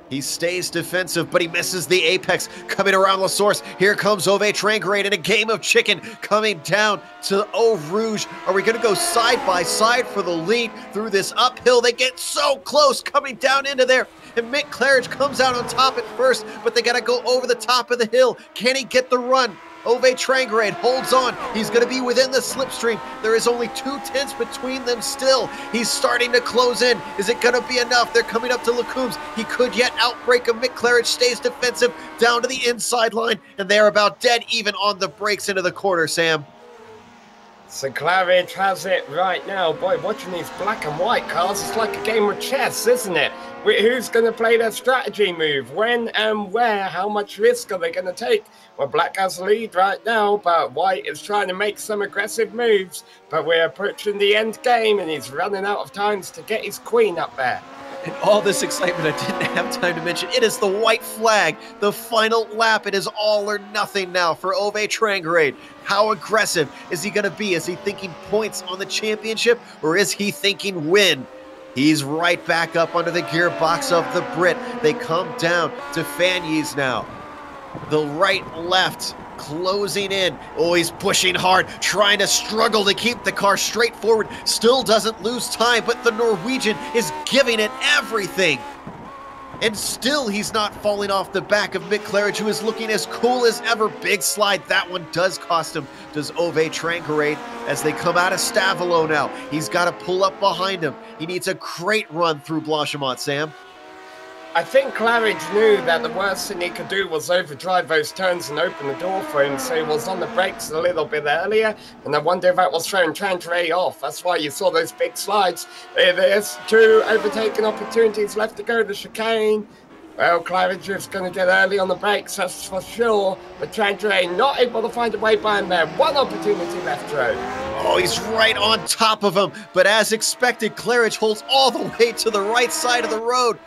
He stays defensive, but he misses the apex. Coming around La Source, here comes Ove Trangarade in a game of chicken coming down to Eau Rouge. Are we going to go side by side for the lead through this uphill? They get so close coming down into there, and Mick Claridge comes out on top at first, but they got to go over the top of the hill. Can he get the run? Ove Trangarade holds on. He's going to be within the slipstream. There is only 2/10 between them still. He's starting to close in. Is it going to be enough? They're coming up to Lecombes. He could yet outbrake him. Mick Claridge stays defensive down to the inside line, and they're about dead even on the brakes into the corner, Sam. So Claridge has it right now. Boy, watching these black and white cars, it's like a game of chess, isn't it? Who's going to play their strategy move? When and where? How much risk are they going to take? Well, black has the lead right now, but white is trying to make some aggressive moves. But we're approaching the end game, and he's running out of times to get his queen up there. And all this excitement, I didn't have time to mention, it is the white flag, the final lap. It is all or nothing now for Ove Trangarade. How aggressive is he going to be? Is he thinking points on the championship, or is he thinking win? He's right back up under the gearbox of the Brit. They come down to Fanyes now. The right, left, closing in. Oh, he's pushing hard, trying to struggle to keep the car straight forward. Still doesn't lose time, but the Norwegian is giving it everything. And still he's not falling off the back of Mick Claridge, who is looking as cool as ever. Big slide. That one does cost him. Does Ove Trangarade as they come out of Stavelot now. He's got to pull up behind him. He needs a great run through Blanchimont, Sam. I think Claridge knew that the worst thing he could do was overdrive those turns and open the door for him, so he was on the brakes a little bit earlier, and I wonder if that was throwing Trantere off. That's why you saw those big slides. There's 2 overtaking opportunities left to go to chicane. Well, Claridge is going to get early on the brakes, that's for sure, but Trantere not able to find a way by him there. 1 opportunity left, Joe. Oh, he's right on top of him, but as expected, Claridge holds all the way to the right side of the road.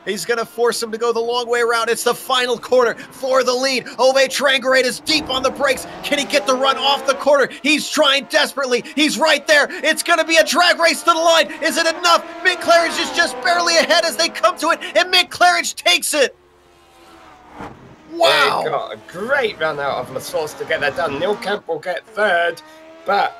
He's going to force him to go the long way around. It's the final corner for the lead. Ove Trangarade is deep on the brakes. Can he get the run off the corner? He's trying desperately. He's right there. It's going to be a drag race to the line. Is it enough? Mick Claridge is just barely ahead as they come to it, and Mick Claridge takes it. Wow! It got a great run out of Lasource to get that done. Neil Kemp will get third, but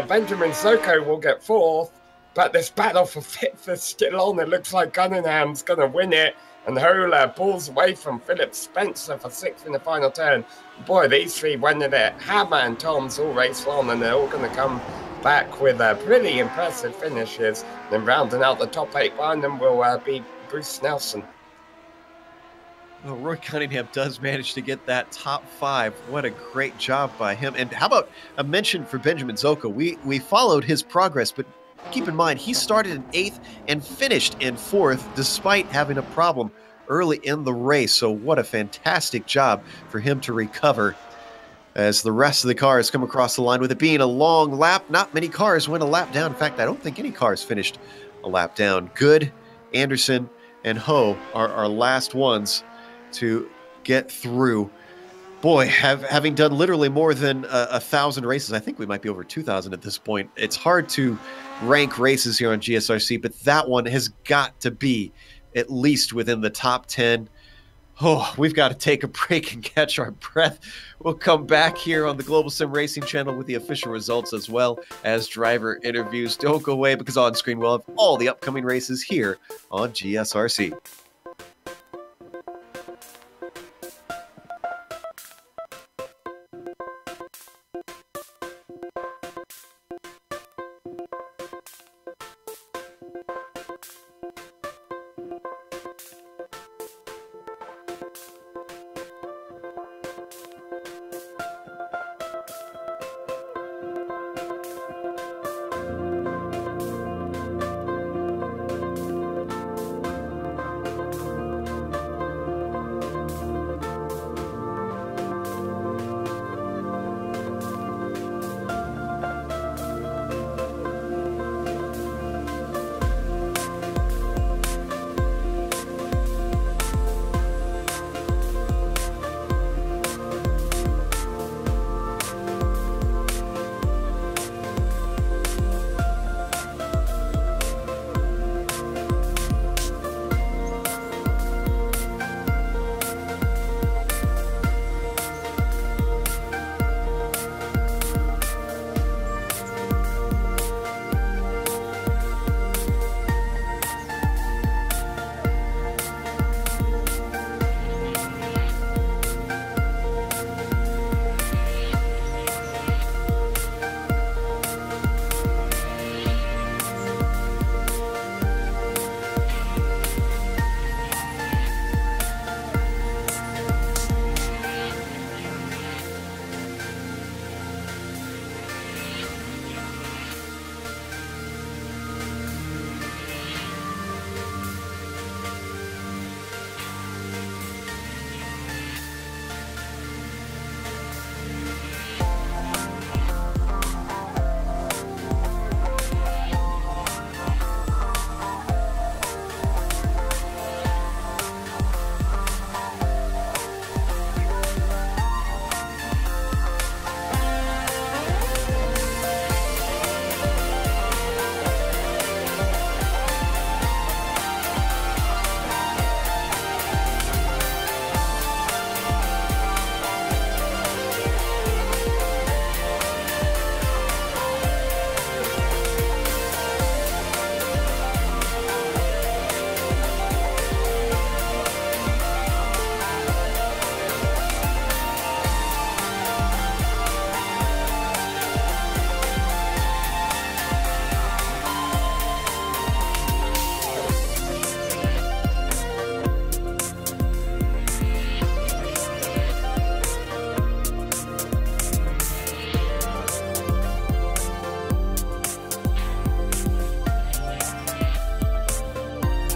Benjamin Zoko will get fourth. But this battle for fifth is still on. It looks like Gunningham's going to win it. And Hola pulls away from Philip Spencer for sixth in the final turn. Boy, these three went at it. Hammer and Tom's all race long, and they're all going to come back with pretty impressive finishes. Then rounding out the top eight behind them will be Bruce Nelson. Well, Roy Cunningham does manage to get that top five. What a great job by him. And how about a mention for Benjamin Zoko? We followed his progress, but keep in mind, he started in 8th and finished in 4th despite having a problem early in the race. So what a fantastic job for him to recover as the rest of the cars come across the line. With it being a long lap, not many cars went a lap down. In fact, I don't think any cars finished a lap down. Good, Anderson, and Ho are our last ones to get through. Boy, having done literally more than 1,000 races, I think we might be over 2,000 at this point. It's hard to rank races here on GSRC, but that one has got to be at least within the top 10. Oh, we've got to take a break and catch our breath. We'll come back here on the Global Sim Racing channel with the official results as well as driver interviews. Don't go away, because on screen we'll have all the upcoming races here on GSRC.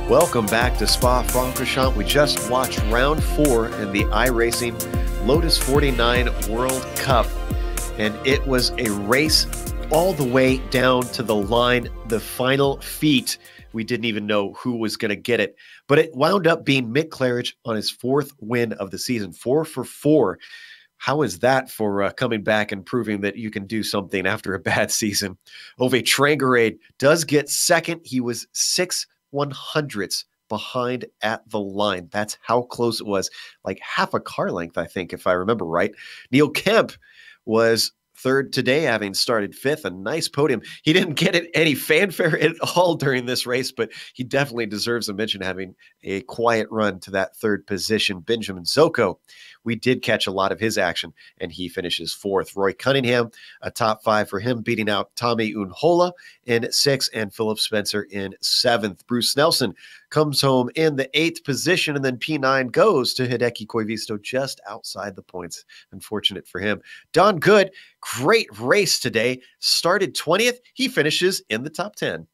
Welcome back to Spa-Francorchamps. We just watched round 4 in the iRacing Lotus 49 World Cup, and it was a race all the way down to the line, the final feet. We didn't even know who was going to get it, but it wound up being Mick Claridge on his 4th win of the season, 4 for 4. How is that for coming back and proving that you can do something after a bad season? Ove Trangarade does get second. He was 6/100ths behind at the line. That's how close it was, like half a car length, I think, if I remember right. Neil Kemp was third today, having started fifth. A nice podium. He didn't get any fanfare at all during this race, but he definitely deserves a mention, having a quiet run to that third position. Benjamin Zocco, we did catch a lot of his action, and he finishes fourth. Roy Cunningham, a top five for him, beating out Tommy Unhola in sixth and Philip Spencer in seventh. Bruce Nelson comes home in the eighth position, and then P9 goes to Hideki Koivisto just outside the points. Unfortunate for him. Don Good, great race today. Started 20th. He finishes in the top 10.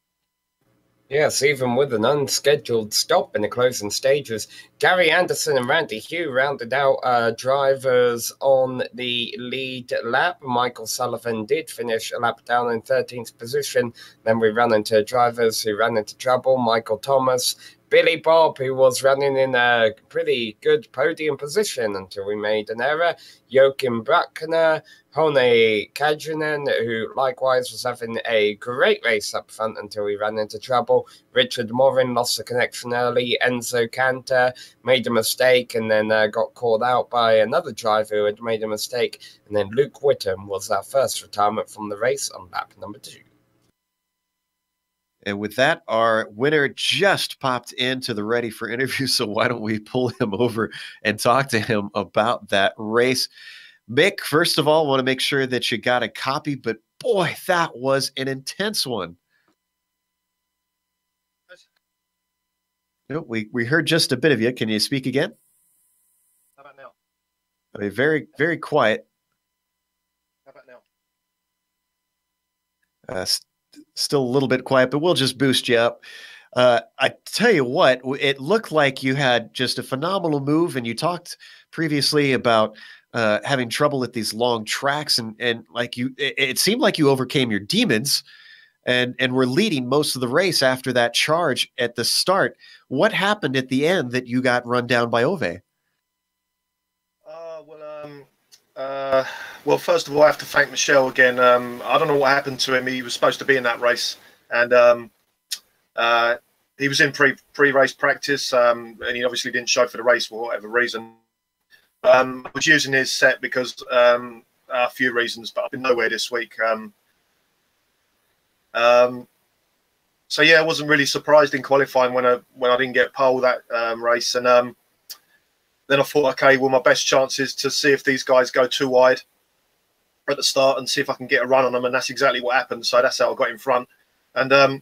Yes, even with an unscheduled stop in the closing stages, Gary Anderson and Randy Hugh rounded out drivers on the lead lap. Michael Sullivan did finish a lap down in 13th position. Then we ran into drivers who ran into trouble. Michael Thomas, Billy Bob, who was running in a pretty good podium position until we made an error. Joachim Bruckner, Hone Kajunen, who likewise was having a great race up front until he ran into trouble. Richard Morin lost the connection early. Enzo Cantor made a mistake and then got called out by another driver who had made a mistake. And then Luke Whittam was our first retirement from the race on lap number 2. And with that, our winner just popped into the ready for interview. So why don't we pull him over and talk to him about that race? Mick, first of all, want to make sure that you got a copy, but boy, that was an intense one. We heard just a bit of you. Can you speak again? How about now? I mean, very, very quiet. How about now? Still a little bit quiet, but we'll just boost you up. I tell you what, it looked like you had just a phenomenal move, and you talked previously about having trouble at these long tracks, and like it seemed like you overcame your demons and were leading most of the race after that charge at the start. What happened at the end that you got run down by Ove? Well, first of all, I have to thank Michelle again. I don't know what happened to him. He was supposed to be in that race, and he was in pre-race practice, and he obviously didn't show for the race for whatever reason. I was using his set because a few reasons, but I've been nowhere this week. So yeah, I wasn't really surprised in qualifying when I didn't get pole that race, and then I thought, okay, well, my best chance is to see if these guys go too wide at the start and see if I can get a run on them, and that's exactly what happened. So that's how I got in front, and was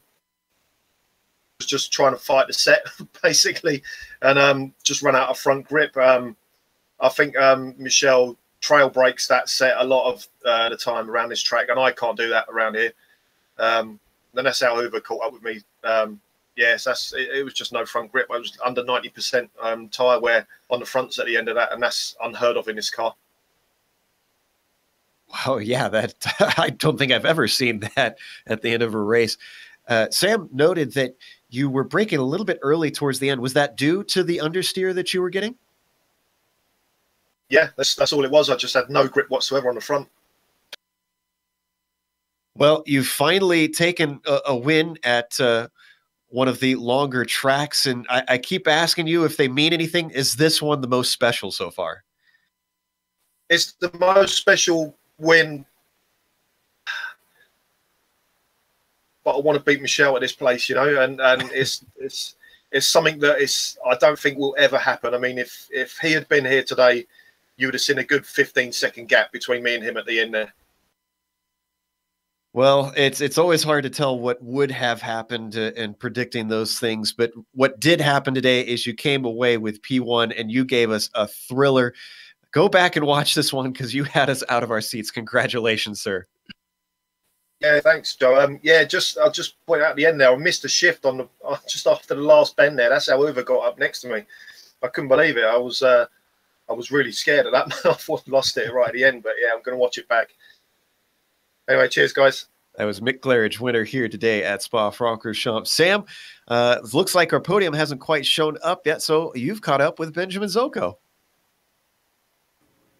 just trying to fight the set basically, and just run out of front grip. I think Michelle trail breaks that set a lot of the time around this track, and I can't do that around here. Then that's how Hoover caught up with me. Yes, it was just no front grip. I was under 90% tyre wear on the fronts at the end of that, and that's unheard of in this car. Wow, yeah, that I don't think I've ever seen that at the end of a race. Sam noted that you were braking a little bit early towards the end. Was that due to the understeer that you were getting? Yeah, that's all it was. I just had no grip whatsoever on the front. Well, you've finally taken a win at one of the longer tracks, and I keep asking you if they mean anything. Is this one the most special so far? It's the most special win, but I want to beat Michelle at this place, you know, and it's something that I don't think will ever happen. I mean, if he had been here today, you would have seen a good 15-second gap between me and him at the end there. Well, it's always hard to tell what would have happened and predicting those things. But what did happen today is you came away with P1 and you gave us a thriller. Go back and watch this one because you had us out of our seats. Congratulations, sir. Yeah, thanks, Joe. I'll just point out at the end there, I missed a shift on just after the last bend there. That's how Uber got up next to me. I couldn't believe it. I was really scared of that. I thought I lost it right at the end, but yeah, I'm going to watch it back. Anyway, cheers, guys. That was Mick Claridge, winner here today at Spa-Francorchamps. Sam, looks like our podium hasn't quite shown up yet, so you've caught up with Benjamin Zocco.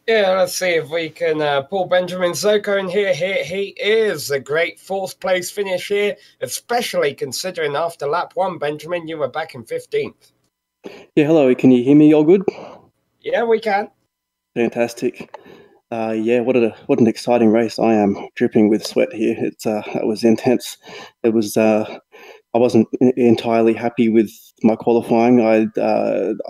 Yeah, let's see if we can pull Benjamin Zoko in here. Here he is, a great fourth place finish here, especially considering after lap 1, Benjamin, you were back in 15th. Yeah, hello. Can you hear me all good? Yeah, we can. Fantastic. Yeah, what an exciting race. I am dripping with sweat here. It was intense. It was I wasn't entirely happy with my qualifying. I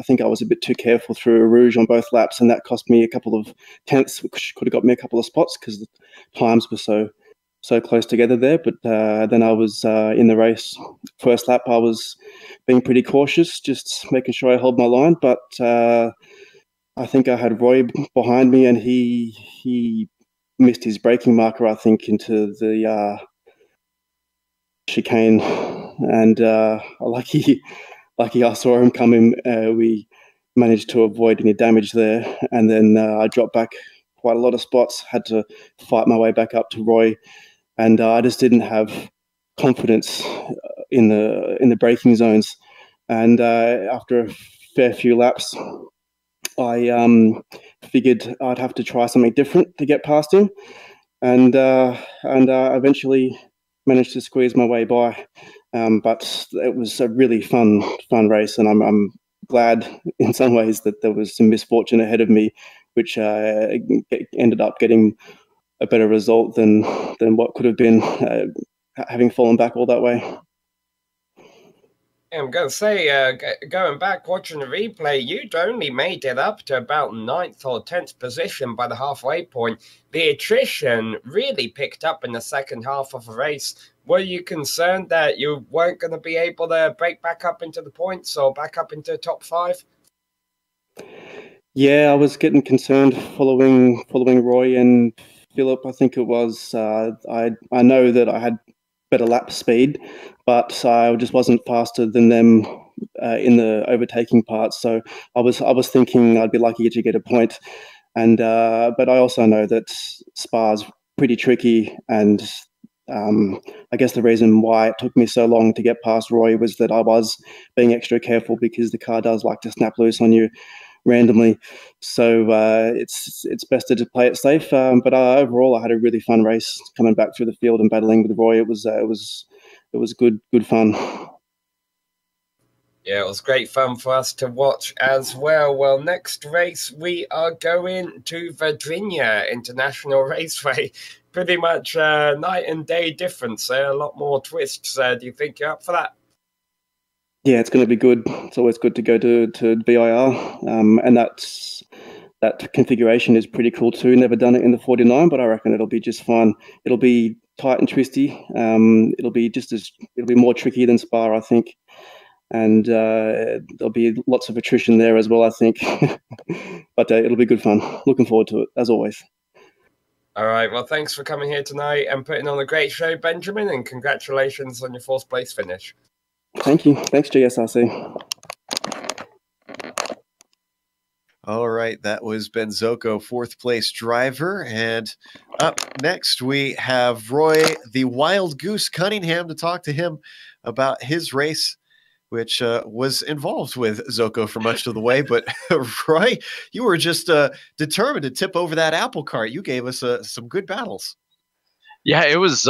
think I was a bit too careful through a rouge on both laps, and that cost me a couple of tenths, which could have got me a couple of spots because the times were so close together there. But then I was in the race. First lap, I was being pretty cautious, just making sure I held my line. But I think I had Roy behind me, and he missed his braking marker, I think, into the chicane, and lucky I saw him coming. We managed to avoid any damage there, and then I dropped back quite a lot of spots. Had to fight my way back up to Roy, and I just didn't have confidence in the braking zones. And after a fair few laps, I figured I'd have to try something different to get past him, and eventually managed to squeeze my way by. But it was a really fun race, and I'm glad in some ways that there was some misfortune ahead of me, which ended up getting a better result than what could have been having fallen back all that way. I'm going to say, going back, watching the replay, you'd only made it up to about 9th or 10th position by the halfway point. The attrition really picked up in the second half of the race. Were you concerned that you weren't going to be able to break back up into the points or back up into the top 5? Yeah, I was getting concerned following Roy and Philip. I think it was. I know that I had better lap speed, but I just wasn't faster than them in the overtaking part. So I was thinking I'd be lucky to get a point, and but I also know that Spa's pretty tricky, and I guess the reason why it took me so long to get past Roy was that I was being extra careful because the car does like to snap loose on you randomly. So it's best to just play it safe. But overall, I had a really fun race coming back through the field and battling with Roy. It was good fun. Yeah, it was great fun for us to watch as well. Well, next race, we are going to Virginia International Raceway. Pretty much night and day difference there, a lot more twists. Do you think you're up for that? Yeah, it's going to be good. It's always good to go to BIR, and that configuration is pretty cool too. Never done it in the 49, but I reckon it'll be just fun. It'll be tight and twisty. It'll be more tricky than Spa, I think, and there'll be lots of attrition there as well, I think. But it'll be good fun. Looking forward to it as always. All right. Well, thanks for coming here tonight and putting on a great show, Benjamin, and congratulations on your 4th place finish. Thank you. Thanks, GSRC. All right, that was Ben Zoko, 4th place driver. And up next, we have Roy, the Wild Goose Cunningham, to talk to him about his race, which was involved with Zoko for much of the way. But Roy, you were just determined to tip over that apple cart. You gave us some good battles. Yeah, it was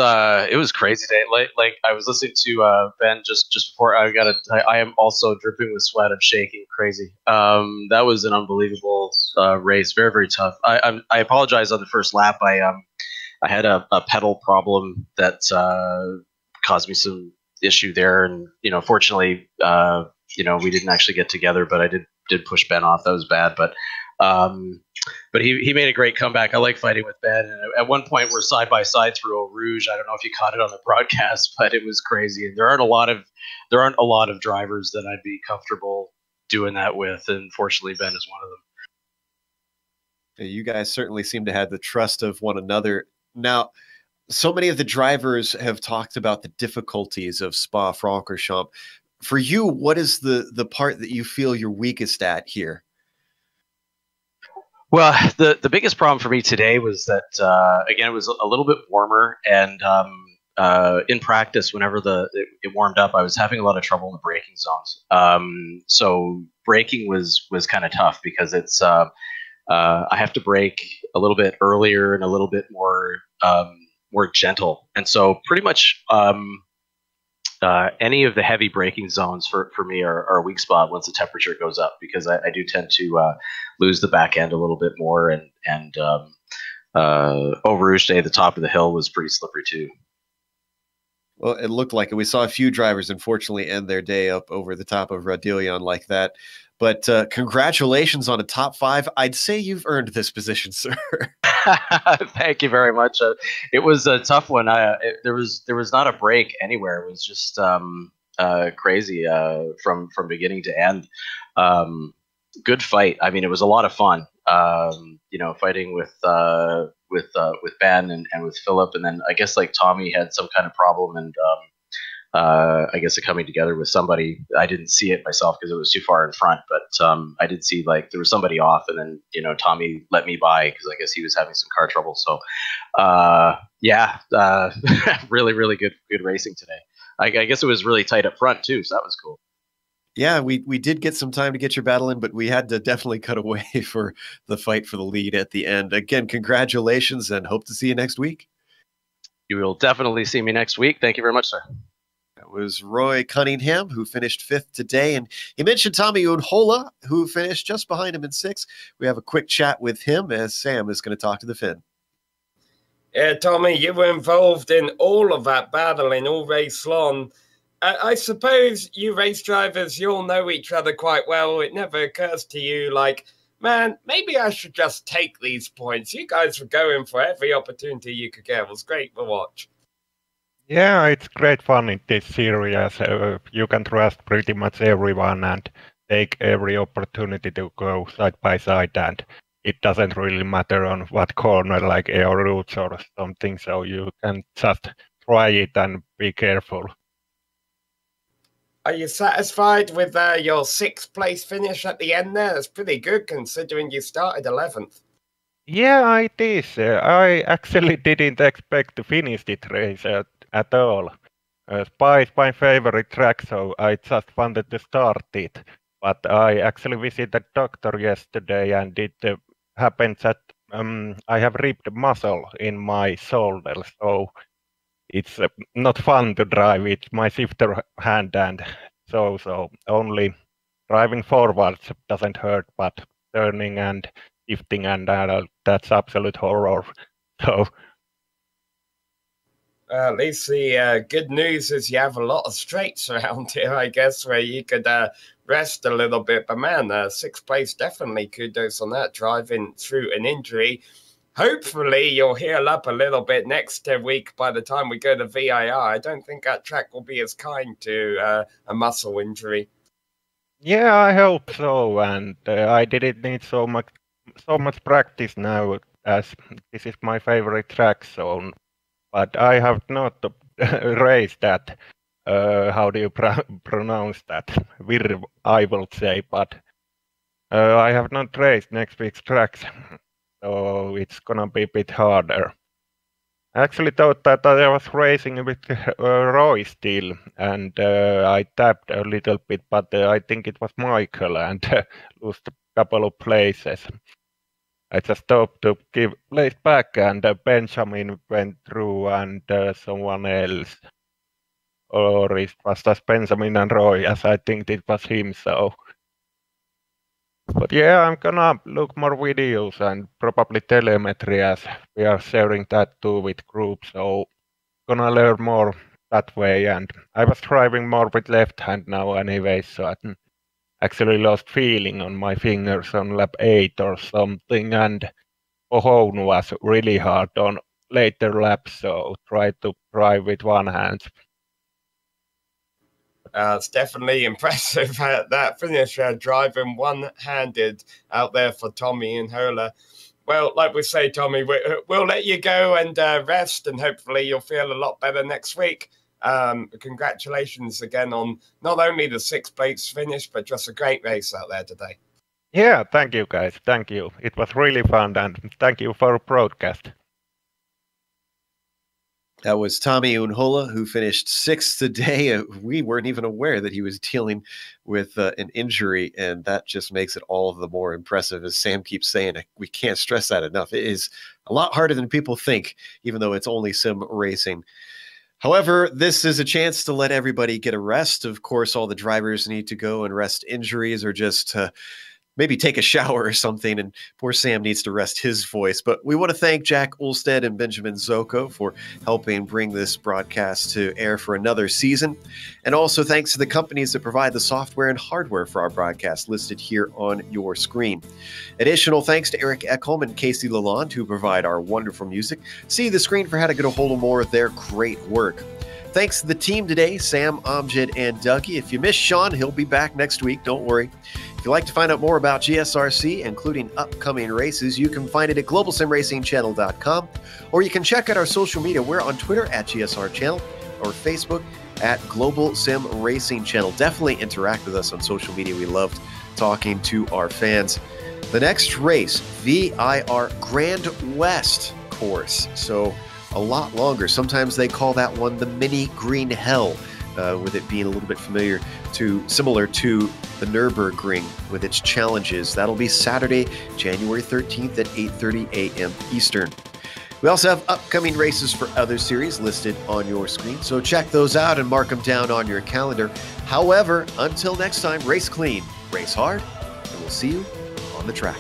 crazy today. Like I was listening to Ben just before. I am also dripping with sweat. I'm shaking, crazy. That was an unbelievable race. Very, very tough. I apologize on the first lap. I had a pedal problem that caused me some issue there, and fortunately, we didn't actually get together. But I did push Ben off. That was bad, but. But he made a great comeback. I like fighting with Ben. And at one point, we're side by side through Eau Rouge. I don't know if you caught it on the broadcast, but it was crazy. And there aren't a lot of drivers that I'd be comfortable doing that with. And fortunately, Ben is one of them. You guys certainly seem to have the trust of one another. Now, so many of the drivers have talked about the difficulties of Spa-Francorchamps. For you, what is the part that you feel you're weakest at here? Well, the biggest problem for me today was that, again, it was a little bit warmer. And in practice, whenever it warmed up, I was having a lot of trouble in the braking zones. So braking was kind of tough because it's I have to brake a little bit earlier and a little bit more gentle, and so pretty much any of the heavy braking zones for me are a weak spot once the temperature goes up, because I do tend to lose the back end a little bit more, and Eau Rouge Day, the top of the hill, was pretty slippery too. Well, it looked like it. We saw a few drivers, unfortunately, end their day up over the top of Radillion like that. But congratulations on a top 5. I'd say you've earned this position, sir. Thank you very much. It was a tough one. There was not a break anywhere. It was just crazy from beginning to end. Good fight. I mean, it was a lot of fun. Fighting with Ben and with Philip, and then I guess like Tommy had some kind of problem, and I guess it coming together with somebody. I didn't see it myself because it was too far in front, but I did see like there was somebody off, and then Tommy let me by because I guess he was having some car trouble. So really really good racing today. I guess it was really tight up front too, so that was cool. Yeah, we did get some time to get your battle in, but we had to definitely cut away for the fight for the lead at the end. Again, congratulations, and hope to see you next week. You will definitely see me next week. Thank you very much, sir. That was Roy Cunningham, who finished 5th today, and he mentioned Tommy Unhola, who finished just behind him in 6th. We have a quick chat with him as Sam is going to talk to the Finn. Yeah, Tommy, you were involved in all of that battling all race long. I suppose you race drivers, you all know each other quite well. It never occurs to you like, man, maybe I should just take these points. You guys were going for every opportunity you could get. It was great to watch. Yeah, it's great fun in this series. You can trust pretty much everyone and take every opportunity to go side by side, and it doesn't really matter on what corner, like air routes or something, so you can just try it and be careful. Are you satisfied with your 6th place finish at the end there? That's pretty good considering you started 11th. Yeah, it is. I actually didn't expect to finish this race at all. Spa is my favorite track, so I just wanted to start it. But I actually visited the doctor yesterday, and it happened that I have ripped muscle in my shoulder, so it's not fun to drive with my shifter hand, and so only driving forwards doesn't hurt, but turning and shifting and that's absolute horror. So at least the good news is you have a lot of straights around here, I guess, where you could rest a little bit. But man, 6th place, definitely kudos on that, driving through an injury. Hopefully you'll heal up a little bit next week by the time we go to VIR. I don't think that track will be as kind to a muscle injury. Yeah, I hope so. And I didn't need so much practice now, as this is my favorite track zone. But I have not raced that. How do you pronounce that? Virv, I will say, but I have not raced next week's tracks. So it's gonna be a bit harder. I actually thought that I was racing with Roy still, and I tapped a little bit, but I think it was Michael, and lost a couple of places. I just stopped to give place back, and Benjamin went through, and someone else. Or it was just Benjamin and Roy, as I think it was him, so. But yeah, I'm gonna look more videos and probably telemetry, as we are sharing that too with groups, so gonna learn more that way. And I was driving more with left hand now anyway, so I actually lost feeling on my fingers on lap 8 or something, and Ohone was really hard on later laps, so try to drive with one hand. It's definitely impressive that finish, driving one-handed out there for Tommy Unhola. Well, like we say, Tommy, we'll let you go and rest, and hopefully you'll feel a lot better next week. Congratulations again on not only the 6th place finish, but just a great race out there today. Yeah, thank you guys. Thank you. It was really fun, and thank you for a broadcast. That was Tommy Unhola, who finished 6th today. We weren't even aware that he was dealing with an injury, and that just makes it all of the more impressive. As Sam keeps saying, we can't stress that enough. It is a lot harder than people think, even though it's only sim racing. However, this is a chance to let everybody get a rest. Of course, all the drivers need to go and rest injuries or just maybe take a shower or something, and poor Sam needs to rest his voice. But we want to thank Jack Ulstead and Benjamin Zoko for helping bring this broadcast to air for another season. And also thanks to the companies that provide the software and hardware for our broadcast listed here on your screen. Additional thanks to Eric Ekholm and Casey Lalonde, who provide our wonderful music. See the screen for how to get a hold of more of their great work. Thanks to the team today, Sam, Amjad, and Dougie. If you missed Sean, he'll be back next week. Don't worry. If you'd like to find out more about GSRC, including upcoming races, you can find it at globalsimracingchannel.com, or you can check out our social media. We're on Twitter at GSR Channel or Facebook at Global Sim Racing Channel. Definitely interact with us on social media. We loved talking to our fans. The next race, VIR Grand West course. So a lot longer. Sometimes they call that one the mini Green Hell, with it being a little bit similar to the Nürburgring with its challenges. That'll be Saturday, January 13th at 8:30 a.m. Eastern. We also have upcoming races for other series listed on your screen, so check those out and mark them down on your calendar. However, until next time, race clean, race hard, and we'll see you on the track.